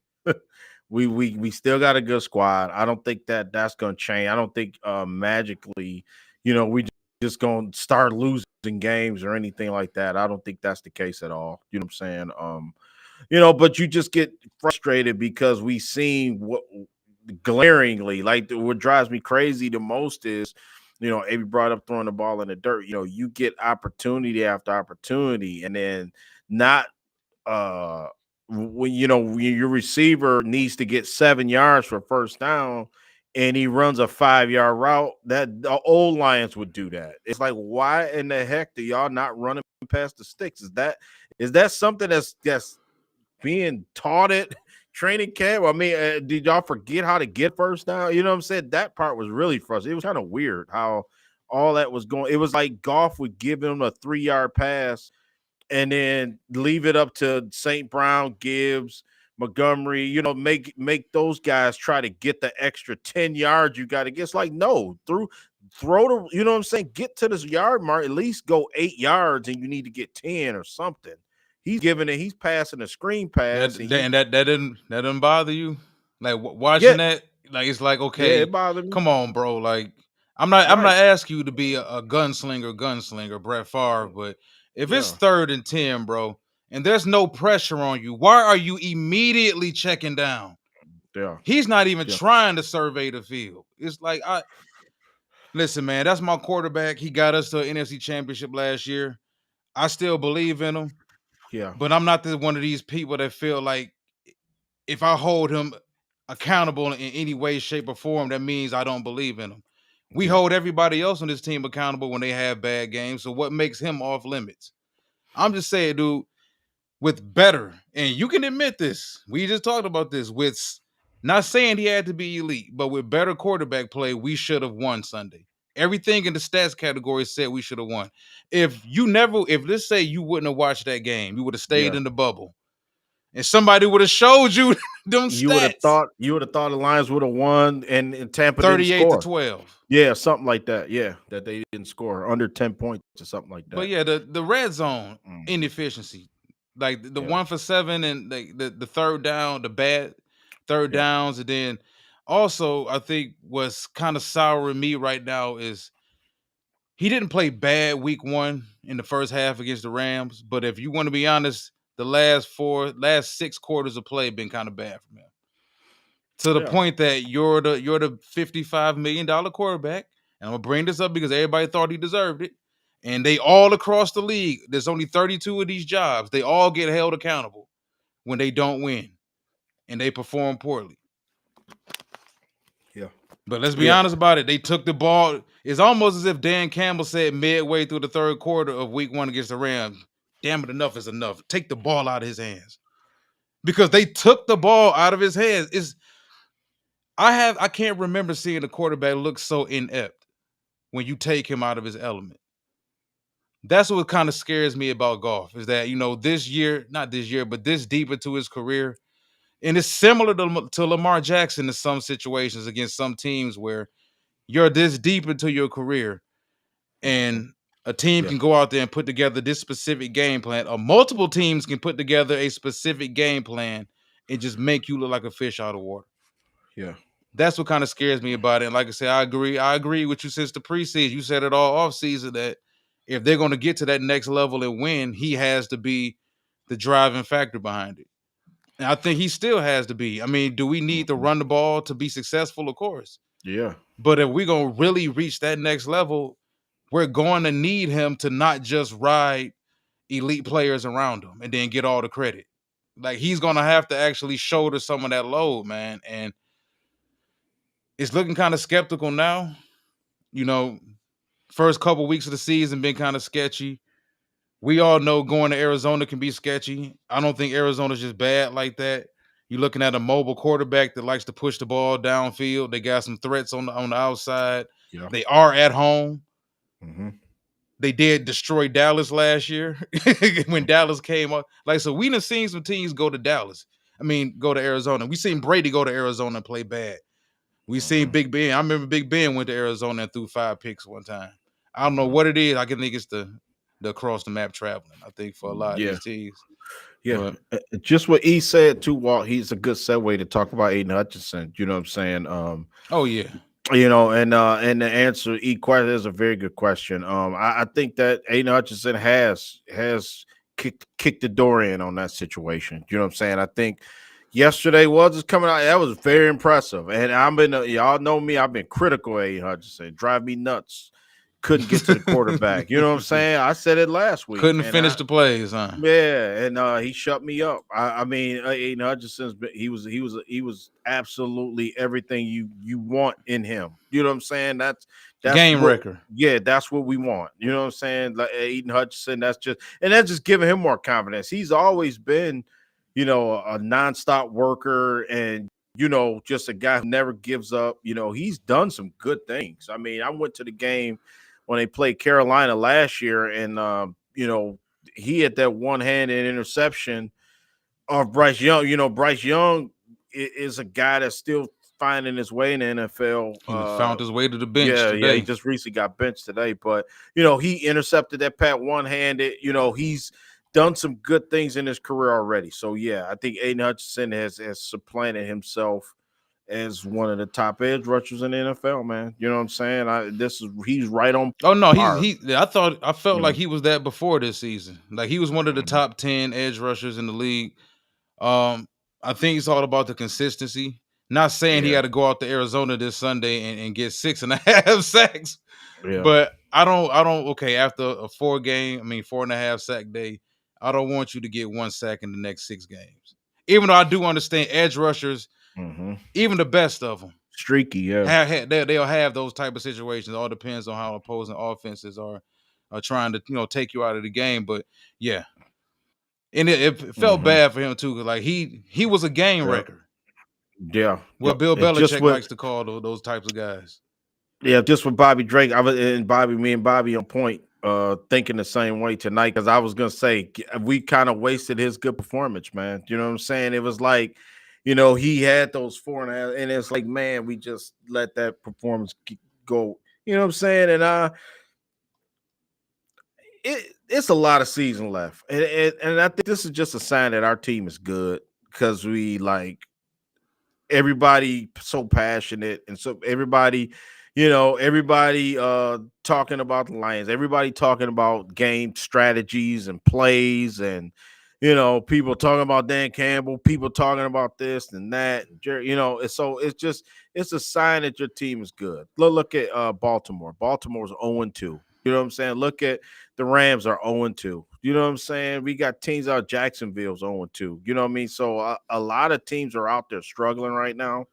We still got a good squad. I don't think that that's going to change. I don't think magically, we just going to start losing games or anything like that. I don't think that's the case at all. You know what I'm saying? But you just get frustrated because we seen what glaringly, like what drives me crazy the most is, AB brought up throwing the ball in the dirt. You get opportunity after opportunity, and then not when your receiver needs to get 7 yards for first down and he runs a 5 yard route, that the old Lions would do that. It's like, why in the heck do y'all not running past the sticks? Is that something that's being taught at training camp? I mean, did y'all forget how to get first down? You know what I'm saying? That part was really frustrating. It was kind of weird how all that was going. It was like Goff would give him a 3 yard pass and then leave it up to St. Brown, Gibbs, Montgomery, make those guys try to get the extra 10 yards you got to get. It's like, no, throw the, you know what I'm saying? Get to this yard mark, at least go 8 yards and you need to get 10 or something. He's passing a screen pass and
That didn't bother you, like
yeah,
watching that. Like it's like,
yeah,
okay,
it bothered me.
come on, bro. Like I'm not
Right.
asking you to be a gunslinger, Brett Favre, but if it's
Yeah.
3rd and 10, bro, and there's no pressure on you, why are you immediately checking down?
Yeah.
He's not even
Yeah.
trying to survey the field. It's like, listen, man, that's my quarterback. He got us to an NFC Championship last year. I still believe in him,
Yeah.
but I'm not one of these people that feel like if I hold him accountable in any way, shape, or form, that means I don't believe in him. We
Yeah.
hold everybody else on this team accountable when they have bad games. So what makes him off limits? I'm just saying, dude, with better, and you can admit this, we just talked about this, with not saying he had to be elite, but with better quarterback play, we should have won Sunday. Everything in the stats category said we should have won. If let's say you wouldn't have watched that game, you would have stayed
Yeah.
in the bubble, and somebody would have showed you them stats,
You would have thought the Lions would have won and Tampa didn't
38 to
score.
12.
Yeah, something like that. Yeah, that they didn't score under 10 points or something like
But
that.
yeah, the red zone
Mm,
inefficiency, like the
yeah,
1 for 7 and the third down, the bad third
yeah,
downs, and then also I think what's kind of souring me right now is he didn't play bad week 1 in the first half against the Rams, but if you want to be honest, the last 6 quarters of play been kind of bad for him, to the
yeah,
point that you're the $55 million quarterback. And I'm gonna bring this up because everybody thought he deserved it. And they all across the league, there's only 32 of these jobs. They all get held accountable when they don't win and they perform poorly.
yeah,
But let's be
yeah,
honest about it. They took the ball. It's almost as if Dan Campbell said midway through the third quarter of week 1 against the Rams, damn it, enough is enough. Take the ball out of his hands. Because they took the ball out of his hands. I can't remember seeing a quarterback look so inept when you take him out of his element. That's what kind of scares me about golf is that, this year, not this year, but this deep into his career, and it's similar to Lamar Jackson in some situations against some teams where you're this deep into your career
mhm,
and a team
yeah,
can go out there and put together this specific game plan, or multiple teams can put together a specific game plan and just make you look like a fish out of water.
yeah,
That's what kind of scares me about it. And like I said, I agree. I agree with you since the preseason. You said it all off season that if they're going to get to that next level and win, he has to be the driving factor behind it. And I think he still has to be. I mean, do we need to
mhm,
run the ball to be successful? Of course.
yeah,
But if we're going to really reach that next level, we're going to need him to not just ride elite players around him and then get all the credit. Like he's going to have to actually shoulder some of that load, man. And it's looking kind of skeptical now. You know, first couple weeks of the season been kind of sketchy. We all know going to Arizona can be sketchy. I don't think Arizona's just bad like that. You're looking at a mobile quarterback that likes to push the ball downfield. They got some threats on the outside.
yeah,
They are at home.
hmm,
They did destroy Dallas last year when Dallas came up. Like, so we done seen some teams go to Dallas. I mean, go to Arizona. We seen Brady go to Arizona and play bad. We seen
hmm,
Big Ben. I remember Big Ben went to Arizona and threw 5 picks one time. I don't know
hmm,
what it is. I can think it's the across the map traveling. I think for a lot of
Yeah,
these teams,
yeah.
but
Just what he said too, Walt. He's a good segue to talk about Aiden Hutchinson. You know what I'm saying?
oh yeah,
And the answer E question is a very good question. I think that Aiden Hutchinson has kicked the door in on that situation. You know what I'm saying? I think yesterday was just coming out. That was very impressive. And I've been y'all know me. I've been critical of Aiden Hutchinson. Drive me nuts. Couldn't get to the quarterback. You know what I'm saying? I said it last week,
couldn't
and
finish
I
the plays, huh?
yeah, and he shut me up. I mean, Aiden Hutchinson's he was absolutely everything you want in him. You know what I'm saying? That's
Game
what
record.
yeah, that's what we want. You know what I'm saying? Like Aiden Hutchinson, that's just giving him more confidence. He's always been, a nonstop worker and just a guy who never gives up. He's done some good things. I mean, I went to the game when they played Carolina last year, and he had that one-handed interception of Bryce Young. Bryce Young is a guy that's still finding his way in the NFL.
He found his way to the bench
Yeah, he
today.
just recently got benched today, but he intercepted that pat one-handed. He's done some good things in his career already. So yeah, I think Aiden Hutchinson has supplanted himself as one of the top edge rushers in the NFL, man. You know what I'm saying? He's right on
Oh no,
par.
I felt
You
like
know,
he was that before this season. Like he was one of the
mhm.
top 10 edge rushers in the league. Um, I think it's all about the consistency. Not saying he
Yeah,
had to go out to Arizona this Sunday and get 6.5 sacks,
yeah,
but I don't okay, after a 4.5 sack day, I don't want you to get 1 sack in the next 6 games. Even though I do understand edge rushers,
hmm
even the best of them,
streaky. Yeah,
they'll have those type of situations. It all depends on how opposing offenses are trying to take you out of the game. But yeah, and it felt
hmm
bad for him too. 'Cause like he was a game
yeah,
wrecker.
yeah,
What
yep.
Bill
And just
Belichick
with
likes to call those types of guys.
just with Bobby Drake, me and Bobby on point, thinking the same way tonight because I was gonna say we kind of wasted his good performance, man. You know what I'm saying? It was like, he had those 4.5, and it's like, man, we just let that performance go. You know what I'm saying? And it's a lot of season left, and I think this is just a sign that our team is good because we like everybody so passionate and so everybody talking about the Lions, everybody talking about game strategies and plays, and people talking about Dan Campbell, people talking about this and that, and it's a sign that your team is good. Look at Baltimore's 0-2. You know what I'm saying? Look at the Rams are 0-2. You know what I'm saying? We got teams out. Jacksonville's 0-2. You know what I mean? So a lot of teams are out there struggling right now.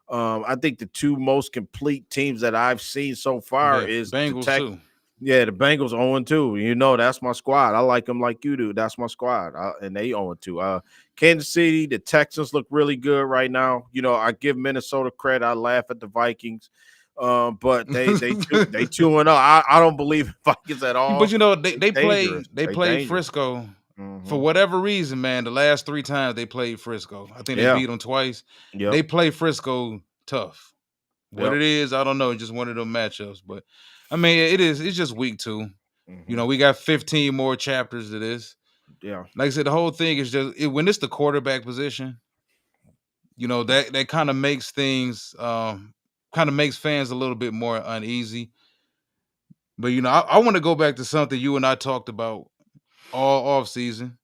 I think the two most complete teams that I've seen so far
Yeah,
is
Bengals too.
the Bengals 0-2. That's my squad. I like them like you do. That's my squad. And they 0-2. Kansas City, the Texans look really good right now. I give Minnesota credit. I laugh at the Vikings. But they 2-0. I don't believe in Vikings at
But
all.
they
They
they
dangerous.
play they
They
played
dangerous.
Frisco for
Hmm.
whatever reason, man. The last 3 times they played Frisco, I think they
Yeah.
beat them twice.
Yep.
They play Frisco tough. What
Yep.
it is, I don't know. It's just one of them matchups. But I mean, it's just week 2.
Hmm.
We got 15 more chapters to this.
Yeah.
Like I said, the whole thing is just when it's the quarterback position, that kind of makes things kind of makes fans a little bit more uneasy. But I want to go back to something you and I talked about all off season.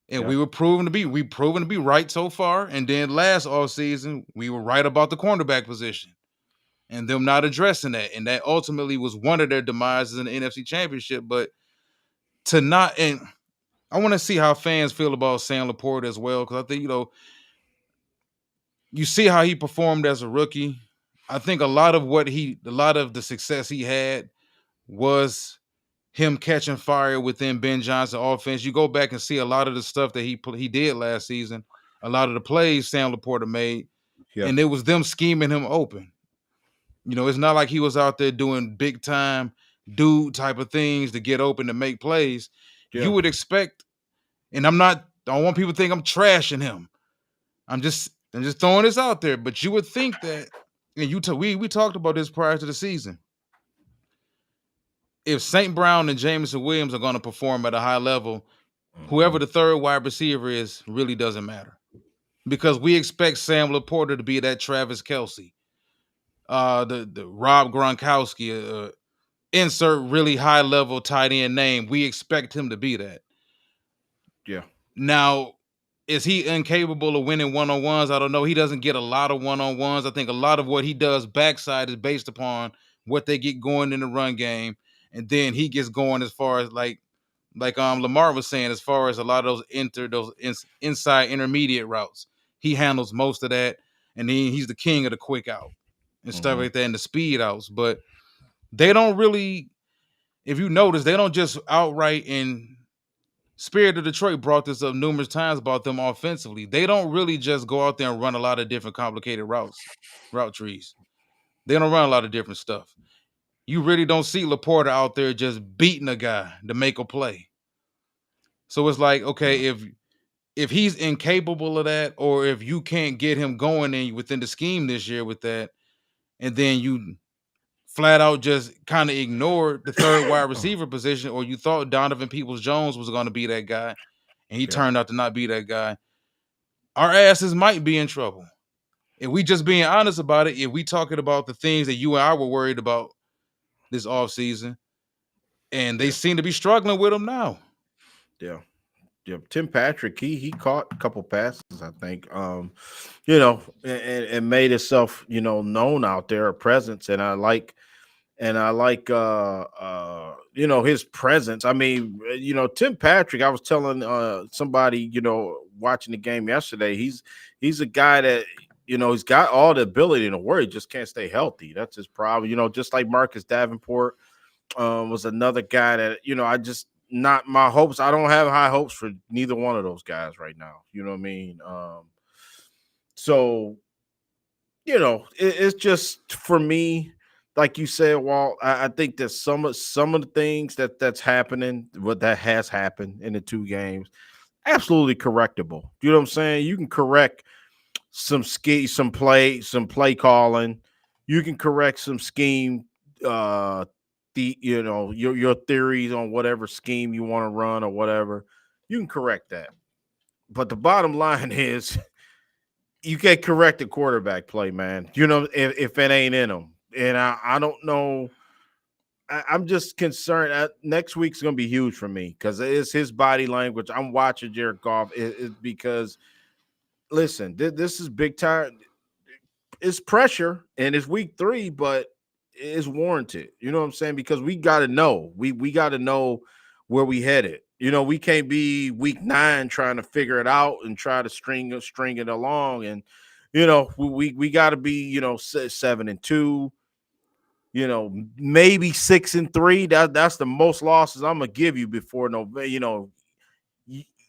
And
Yeah.
we proven to be right so far. And then last off season, we were right about the cornerback position and them not addressing that. And that ultimately was one of their demises in the NFC Championship. But to not, and I want to see how fans feel about Sam Laporte as well. Because I think, you see how he performed as a rookie. I think a lot of the success he had was him catching fire within Ben Johnson offense. You go back and see a lot of the stuff that he did last season, a lot of the plays Sam Laporta made,
Yeah.
and it was them scheming him open. It's not like he was out there doing big time dude type of things to get open to make plays. You
Yeah.
would expect, and I don't want people to think I'm trashing him. I'm just throwing this out there, but you would think that, and we talked about this prior to the season. if St. Brown and Jameson Williams are going to perform at a high level, whoever
Mhm.
the third wide receiver is really doesn't matter because we expect Sam Laporta to be that Travis Kelsey, the Rob Gronkowski, insert really high level tight end name. We expect him to be that.
Yeah.
Now, is he incapable of winning one on ones? I don't know. He doesn't get a lot of one on ones. I think a lot of what he does backside is based upon what they get going in the run game, and then he gets going as far as like Lamar was saying, as far as a lot of those inside intermediate routes. He handles most of that, and he's the king of the quick out and stuff
Mhm.
like that, and the speed outs. But they don't really, if you notice, they don't just outright in Spirit of Detroit brought this up numerous times about them offensively. They don't really just go out there and run a lot of different complicated route trees. They don't run a lot of different stuff. You really don't see Laporta out there just beating a guy to make a play. So it's like,
Yeah.
okay, if he's incapable of that, or if you can't get him going in within the scheme this year with that, and then you flat out just kind of ignored the third wide receiver position, or you thought Donovan Peoples Jones was going to be that guy, and he
Yeah.
turned out to not be that guy, our asses might be in trouble. If we just being honest about it, if we talking about the things that you and I were worried about this offseason, and they
Yeah.
seem to be struggling with them now.
Yeah. Yeah. Tim Patrick, he caught a couple passes, I think. And made himself, known out there, a presence. And I like his presence. I mean, Tim Patrick, I was telling somebody, watching the game yesterday, he's a guy that, he's got all the ability in the world, he just can't stay healthy. That's his problem. Just like Marcus Davenport was another guy that, I just not my hopes. I don't have high hopes for neither one of those guys right now. You know what I mean? So it's just for me, like you said, Walt. I think that some of the things that's happening, what that has happened in the two games, absolutely correctable. You know what I'm saying? You can correct some play calling. You can correct some scheme. Your theories on whatever scheme you want to run or whatever. You can correct that. But the bottom line is you can't correct the quarterback play, man. If it ain't in them, and I don't know. I'm just concerned. Next week's gonna be huge for me because it's his body language. I'm watching Jared Goff because listen, this is big time. It's pressure and it's week 3, but it's warranted. You know what I'm saying? Because we got to know. We got to know where we headed. We can't be week 9 trying to figure it out and try to string it along. And we got to be 7-2. Maybe 6-3. That's the most losses I'm gonna give you before November.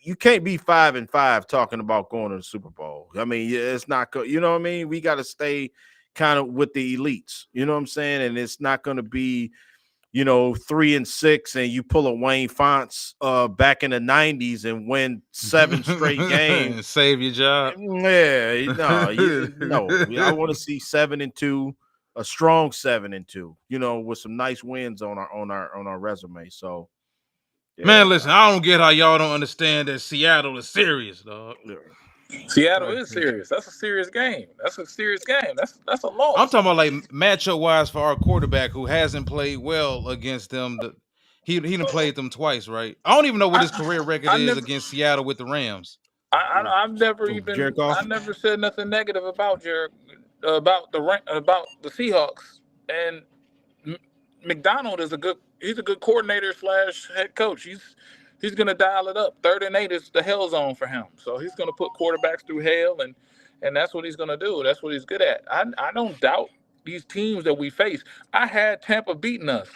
You can't be 5-5 talking about going to the Super Bowl. I mean, yeah, it's not good. You know what I mean? We got to stay kind of with the elites. You know what I'm saying? And it's not going to be 3-6 and you pull a Wayne Fonts back in the '90s and win 7 straight games.
Save your job.
Yeah, no. I want to see 7-2, a strong 7-2. With some nice wins on our resume. So
Man,
yeah,
listen, I don't get how y'all don't understand that Seattle is serious, dog.
Seattle is serious. That's a serious game. That's a serious game. That's a
I'm
loss.
talking about like matchup wise for our quarterback who hasn't played well against them. He done played them twice, right? I don't even know what his career record
I
is
never
against Seattle with the Rams.
I've never
Jared
even
Goff.
I never said nothing negative about Jared about the Seahawks. And M- McDonald is he's a good coordinator slash head coach. He's gonna dial it up. 3rd and 8 is the hell zone for him. So he's gonna put quarterbacks through hell, and that's what he's gonna do. That's what he's good at. I don't doubt these teams that we face. I had Tampa beating us.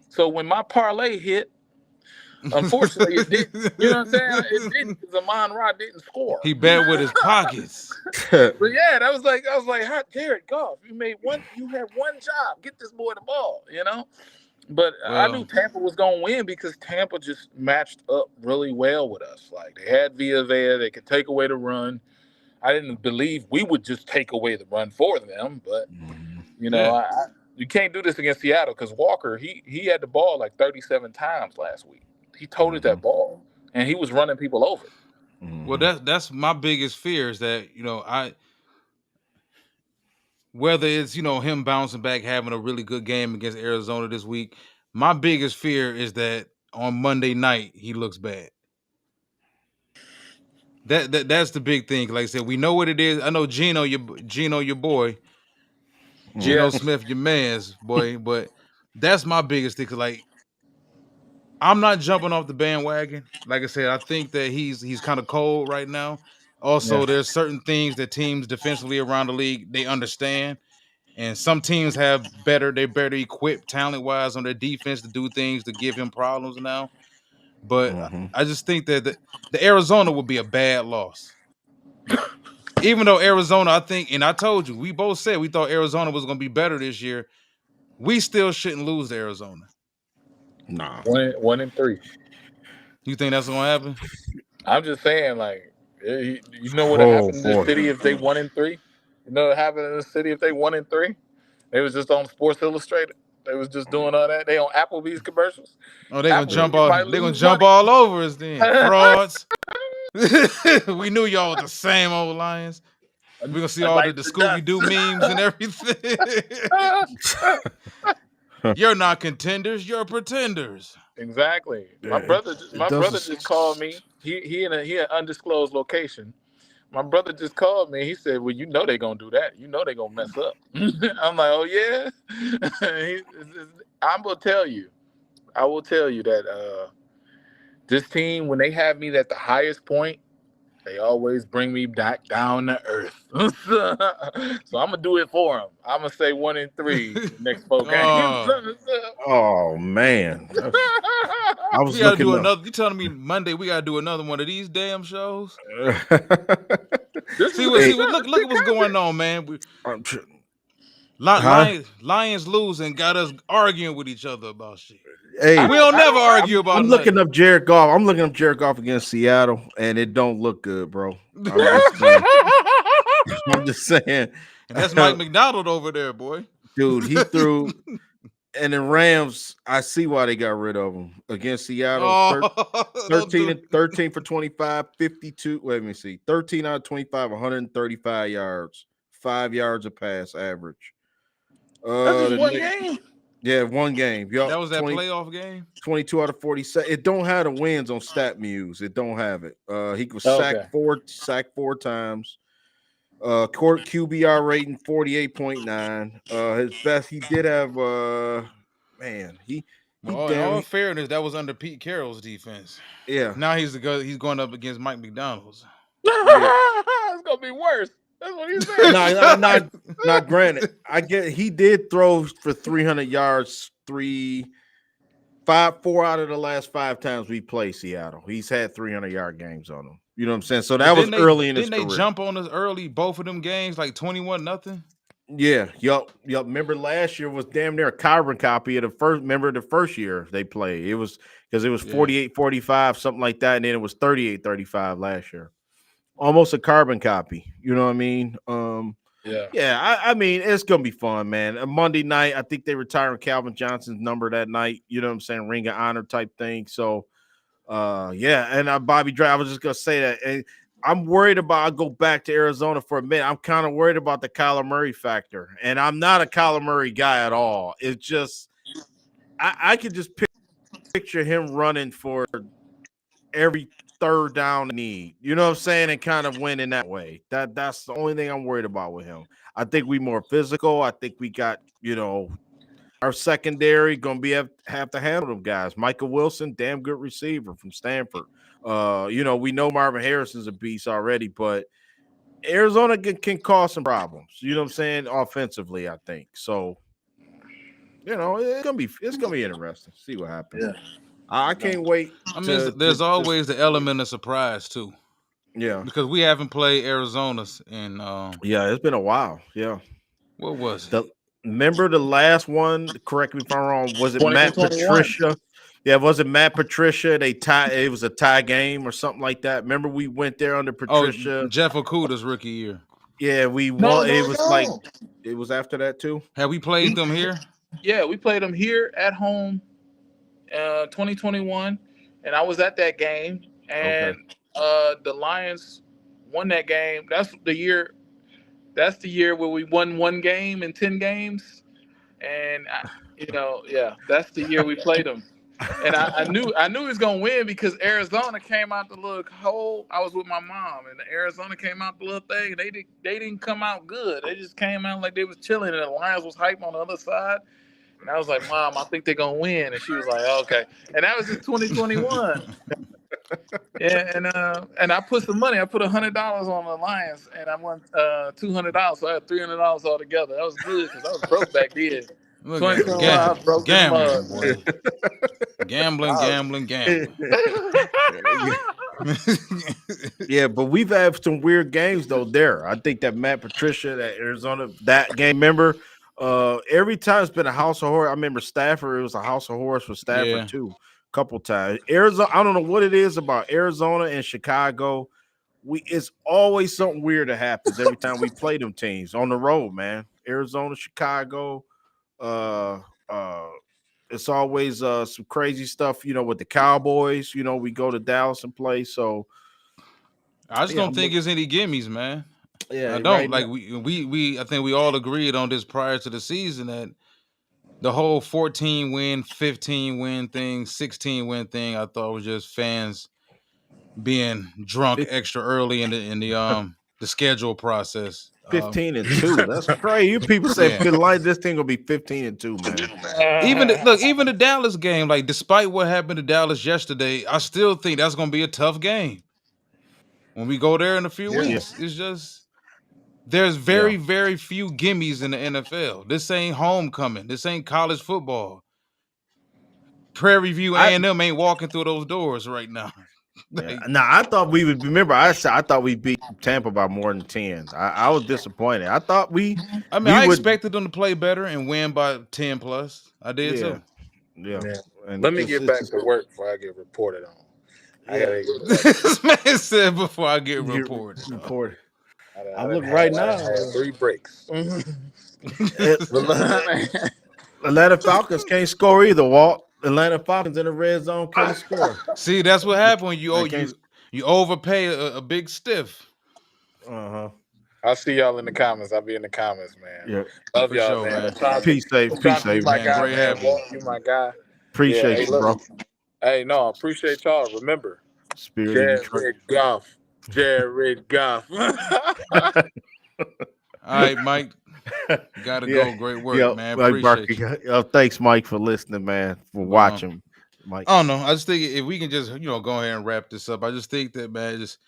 So when my parlay hit, unfortunately it didn't. You know what I'm saying? It didn't because Amon Ra didn't score.
He bet with his pockets.
But yeah, I was like, how Jared Goff, you had one job, get this boy the ball, But I knew
Well,
Tampa was gonna win because Tampa just matched up really well with us. Like they had Villa, they could take away the run. I didn't believe we would just take away the run for them, but
Mhm.
you know,
yeah.
You can't do this against Seattle because Walker he had the ball like 37 times last week. He toted that ball and he was running people over.
Well, that's my biggest fear is that I whether it's him bouncing back, having a really good game against Arizona this week. My biggest fear is that on Monday night he looks bad. That's the big thing. Like I said, we know what it is. I know Gino, your boy, Geno
Yeah,
Smith, your man's boy, but that's my biggest thing. 'Cause, like, I'm not jumping off the bandwagon. Like I said, I think that he's kind of cold right now.
yeah.
Also, there's certain things that teams defensively around the league they understand, and some teams they're better equipped talent wise on their defense to do things to give him problems now. But I just think that the Arizona would be a bad loss. Even though Arizona, I think, and I told you, we both said we thought Arizona was going to be better this year. We still shouldn't lose to Arizona.
Nah.
1-3.
You think that's going to happen?
I'm just saying, like, you know what would
Oh
happen in this
boy.
city if they 1-3? You know what happened in the city if they 1-3? They was just on Sports Illustrated. They was just doing all that. They on Applebee's commercials.
Oh, they're gonna jump
Applebee's
all
might
they're gonna
lose
jump
money.
all over us then. Frauds. We knew y'all were the same old Lions. We're gonna see all the
Lights and
Scooby Doo
dust.
memes and everything. You're not contenders, you're pretenders.
Exactly. My
Yeah,
brother,
it
my brother
doesn't.
just called me. He in an undisclosed location. My brother just called me. He said, "Well, you know they're gonna do that. You know they're gonna mess up." I'm like, "Oh yeah." I'm gonna tell you. I will tell you that this team, when they have me at the highest point, they always bring me back down to earth. So I'm gonna do it for them. I'm gonna say 1-3 the next 4 games.
Oh,
Oh man, I
we
was
gotta
looking
do
up.
another. You telling me Monday we gotta do another one of these damn shows?
This is
See
Hey,
what look at
big
what's going
content.
on, man.
I'm tr- huh?
Lions losing got us arguing with each other about shit.
Hey,
We don't
I
never
don't.
argue about
I'm looking
nothing.
up Jared Goff. I'm looking up Jared Goff against Seattle, and it don't look good, bro. I'm
And
just saying. I'm just saying,
And that's Mike McDonald over there, boy.
dude. He threw, and the Rams. I see why they got rid of him against Seattle.
Oh, don't
13
do.
and 13 for 25, 52. Wait, let me see. 13 out of 25, 135 yards, 5 yards a pass average.
that's just
The
one
Knicks,
game.
yeah, one game. Yup,
That was that
20,
playoff game.
22 out of 47. It don't have the wins on StatMuse. It don't have it. He was
Okay.
sacked four times. Court QBR rating 48.9. His best he did have man, he
Well, in all
damn
fairness, that was under Pete Carroll's defense.
yeah.
Now he's going up against Mike McDonald's.
Yeah.
It's gonna be worse. That's what he said.
No, not granted. I get he did throw for 300 yards, 4 out of the last 5 times we played Seattle. He's had 300-yard games on him. You know what I'm saying? So
But
that was early in his
didn't they
career.
jump on us early? Both of them games, like 21-0.
Yeah, yup. Remember last year was damn near a carbon copy of the first. Remember the first year they played? It was because it was
Yeah.
48-45, something like that, and then it was 38-35 last year. Almost a carbon copy. You know what I mean?
Yeah.
I mean, it's gonna be fun, man. A Monday night, I think they retiring Calvin Johnson's number that night. You know what I'm saying? Ring of honor type thing. So, yeah. And Bobby Dre, I was just gonna say that. And I'm worried about. I'll go back to Arizona for a minute. I'm kind of worried about the Kyler Murray factor, and I'm not a Kyler Murray guy at all. It's just I could just picture him running for every third down need. You know what I'm saying? And kind of winning that way. That's the only thing I'm worried about with him. I think we more physical. I think we got, our secondary gonna have to handle them guys. Michael Wilson, damn good receiver from Stanford. We know Marvin Harrison's a beast already, but Arizona can cause some problems. You know what I'm saying? Offensively, I think. So, it's gonna be interesting. See what happens.
Yeah.
I can't wait.
I mean, there's always the element of surprise too,
Yeah.
because we haven't played Arizona's in
Yeah, it's been a while. Yeah.
what was it?
Remember the last one? Correct me if I'm wrong. Was it
20 to
Matt
21.
Patricia? Yeah, was it Matt Patricia? They tie. It was a tie game or something like that. Remember we went there under
Oh,
Patricia.
Jeff Okuda's rookie year.
Yeah, we
No,
won. It
no,
was like
no.
it was after that too.
Have we played them here?
Yeah, we played them here at home, 2021, and I was at that game,
Okay.
and the Lions won that game. That's the year. That's the year where we won one game in 10 games, and yeah, that's the year we played them. And I knew he was gonna win because Arizona came out the little hole. I was with my mom, and Arizona came out the little thing. And they didn't come out good. They just came out like they was chilling, and the Lions was hype on the other side. And I was like, Mom, I think they're gonna win. And she was like, okay. And that was in 2021. Yeah, and I put some money. I put $100 on the Lions, and I won $200. So I had $300 altogether. That was good because I was broke back then.
Look at him,
2021, I was broke as
gambling,
mud,
boy.
man.
Gambling,
I
gambling, gambling.
Yeah. Yeah, but we've had some weird games though. There, I think that Matt Patricia, that Arizona, that game. Remember, every time it's been a house of horror. I remember Stafford. It was a house of horrors for Stafford
Yeah.
too, a couple times. Arizona. I don't know what it is about Arizona and Chicago. It's always something weird that happens every time we play them teams on the road, man. Arizona, Chicago. Uh, uh, it's always some crazy stuff, with the Cowboys. We go to Dallas and play. So
I just
yeah,
don't
I'm
think
look,
it's any gimmies, man. I
yeah,
don't
right
like
now.
we I think we all agreed on this prior to the season that the whole 14 win, 15 win thing, 16 win thing, I thought was just fans being drunk extra early in the schedule process.
15-2. That's crazy. You people say
Yeah.
like this thing will be 15-2, man.
Even the Dallas game, like despite what happened to Dallas yesterday, I still think that's gonna be a tough game when we go there in a few
yeah.
Yeah,
weeks. It's just there's
yeah.
very, very few gimmies in the NFL. This ain't homecoming. This ain't college football. Prairie View
I
A&M ain't walking through those doors right now.
Yeah.
Like,
Now I thought we would remember. I said I thought we beat Tampa by more than 10. I was disappointed. I thought we
I mean,
we
I
would.
expected them to play better and win by 10 plus. I did
Yeah,
too.
yeah,
Yeah.
and
Let me get
it's
back
just
to work before I get reported on. I
yeah.
gotta get back to
This man said before I get
You
reported on.
report. I'm
I done
looking right
I done
now.
had 3 breaks.
It, Atlanta Falcons can't score either. Walt. Atlanta Falcons in the red zone can't score.
See, that's what happened when
They can't.
you overpay a big stiff.
Uh huh.
I'll see y'all in the comments. I'll be in the comments, man.
Yeah.
Love
For
y'all,
sure,
man.
man.
Peace, peace,
You
Avery.
my
Man,
guy,
great
man.
having you.
Walt, you my guy. Yeah,
Appreciate
hey,
you,
look.
bro.
Hey, no, I appreciate y'all. Remember,
Spirit of Detroit.
Jared Goff. Jared Goff.
All right, Mike. Gotta
Yeah,
go. Great work,
yeah.
man.
Like
Appreciate
Barky.
you.
Thanks, Mike, for listening, man. For
But
watching, Mike.
I don't know. I just think if we can just, go ahead and wrap this up. I just think that, man, just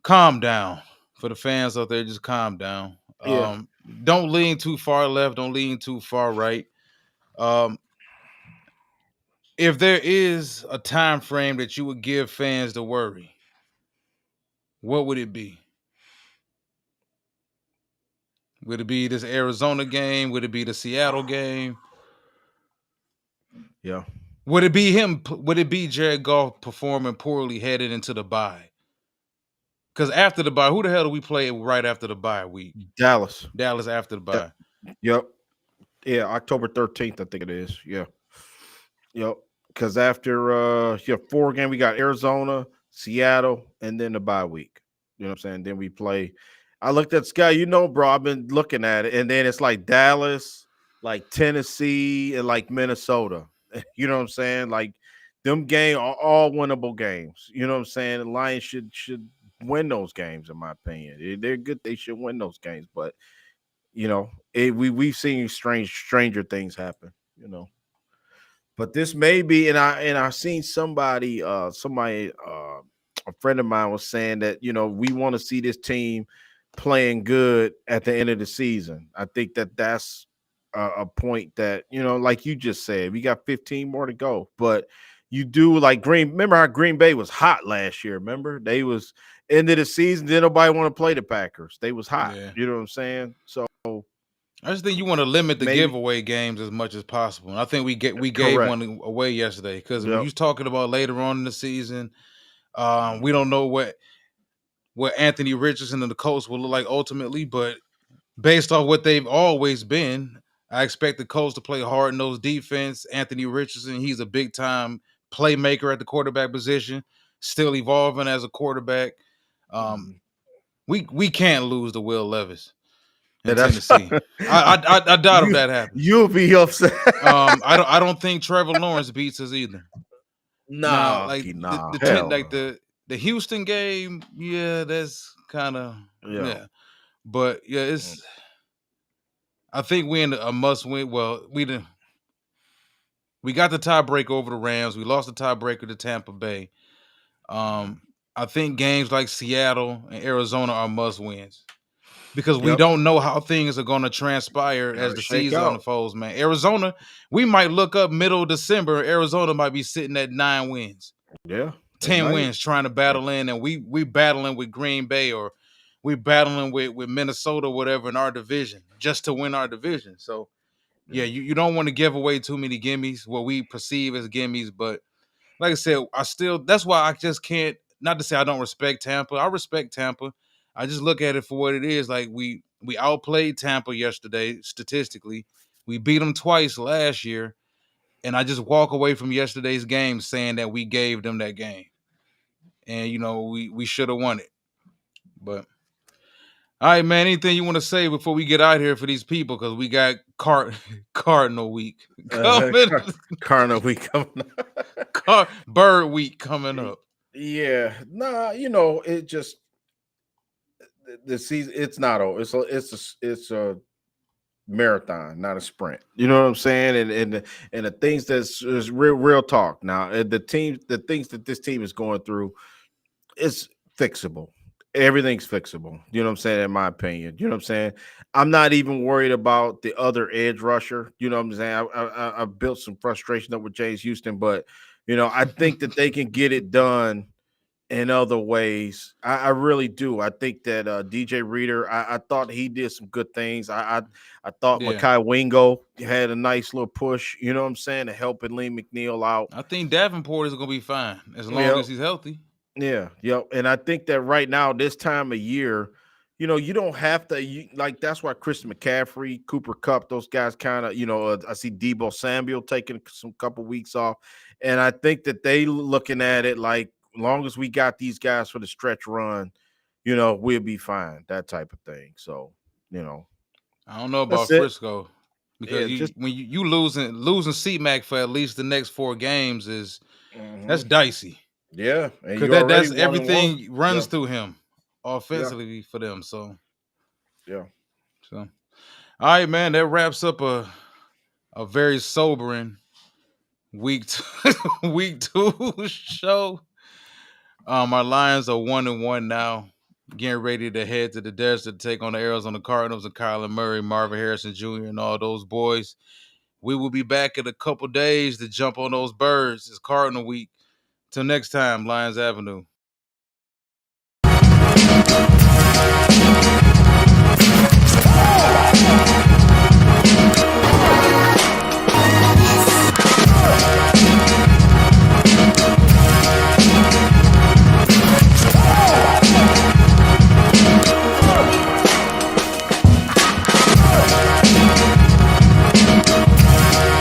calm down. For the fans out there, just calm down.
Yeah,
Don't lean too far left, don't lean too far right. Um, if there is a time frame that you would give fans to worry, what would it be? Would it be this Arizona game? Would it be the Seattle game?
yeah.
Would it be him? Would it be Jared Goff performing poorly headed into the bye? Because after the bye, who the hell do we play right after the bye week?
Dallas.
Dallas after the
Da-
bye.
Yep. Yeah, October 13th, I think it is. Yeah. Yep. Because after 4 games, we got Arizona, Seattle, and then the bye week. You know what I'm saying? Then we play. I looked at Sky, bro, I've been looking at it, and then it's like Dallas, like Tennessee, and like Minnesota. You know what I'm saying? Like them games are all winnable games. You know what I'm saying? The Lions should win those games, in my opinion. They're good. They should win those games, but we've seen stranger things happen. But this may be, and I've seen somebody, a friend of mine was saying that we want to see this team playing good at the end of the season. I think that's a point that like you just said, we got 15 more to go, but you do like Green. Remember how Green Bay was hot last year? Remember they was end of the season. Didn't nobody want to play the Packers? They was hot.
Yeah.
You know what I'm saying? So
I just think you want to limit the
maybe
giveaway games as much as possible. And I think we gave
correct.
one away yesterday because when
Yep.
you was talking about later on in the season, we don't know what what Anthony Richardson and the Colts will look like ultimately, but based off what they've always been, I expect the Colts to play hard in those defense. Anthony Richardson, he's a big time playmaker at the quarterback position, still evolving as a quarterback. Um,
Mhm.
we can't lose to Will Levis in
And that's
Tennessee. I doubt if
you
that happens.
you'll be upset.
I don't think Trevor Lawrence beats us either. Now,
Nah,
like
nah,
the ten,
hell
like
no.
the Houston game, yeah, that's kind of
Yeah.
yeah. But yeah,
Mm.
it's I think we in a must win. Well, we got the tiebreaker over the Rams. We lost the tiebreaker to Tampa Bay.
Mhm.
Um, I think games like Seattle and Arizona are must wins because we
Yep.
don't know how things are going to transpire as
Gotta
the
shake
season
out.
unfolds. Man, Arizona, we might look up middle of December. Arizona might be sitting at 9 wins,
Yeah, they
10
might.
wins, trying to
Yeah.
battle in, and we battling with Green Bay or we battling with Minnesota, whatever, in our division just to win our division. So yeah,
Yeah.
you don't want to give away too many gimmies, what we perceive as gimmies. But like I said, I still that's why I just can't, not to say I don't respect Tampa. I respect Tampa. I just look at it for what it is. Like we outplayed Tampa yesterday statistically. We beat them twice last year. And I just walk away from yesterday's game saying that we gave them that game. And we should have won it. But all right, man. Anything you want to say before we get out here for these people? Because we got Cardinal week
Uh,
coming.
Carno, we coming.
Bird week coming up.
Yeah, nah, it just the season. It's not over. It's a marathon, not a sprint. You know what I'm saying? And the things that's is real talk. Now, the things that this team is going through, it's fixable. Everything's fixable. You know what I'm saying? In my opinion, you know what I'm saying. I'm not even worried about the other edge rusher. You know what I'm saying? I built some frustration up with James Houston, but I think that they can get it done in other ways. I really do. I think that DJ Reader, I thought he did some good things. I thought
Yeah.
Makai Wingo had a nice little push, you know what I'm saying, to helping Lee McNeil out.
I think Davenport is gonna be fine as long
Yeah,
as he's healthy.
yeah, yep. And I think that right now, this time of year, you don't have to like that's why Christian McCaffrey, Cooper Cup, those guys kind of, I see Debo Samuel taking some couple weeks off. And I think that they looking at it like long as we got these guys for the stretch run, we'll be fine, that type of thing. So, you know,
I don't know about
that's it.
Frisco because
Yeah,
you
just
when you losing C-Mac for at least the next 4 games is that's
mhm.
dicey
Yeah, and
because
you're already
that's
1-1.
everything runs
Yeah,
through him
yeah,
offensively for them.
yeah.
So all right, man, that wraps up a very sobering week two, week 2 show. Our Lions are 1-1 now, getting ready to head to the desert to take on the Arizona Cardinals and Kyler Murray, Marvin Harrison Jr., and all those boys. We will be back in a couple days to jump on those birds. It's Cardinal week. Till next time, Lions Avenue.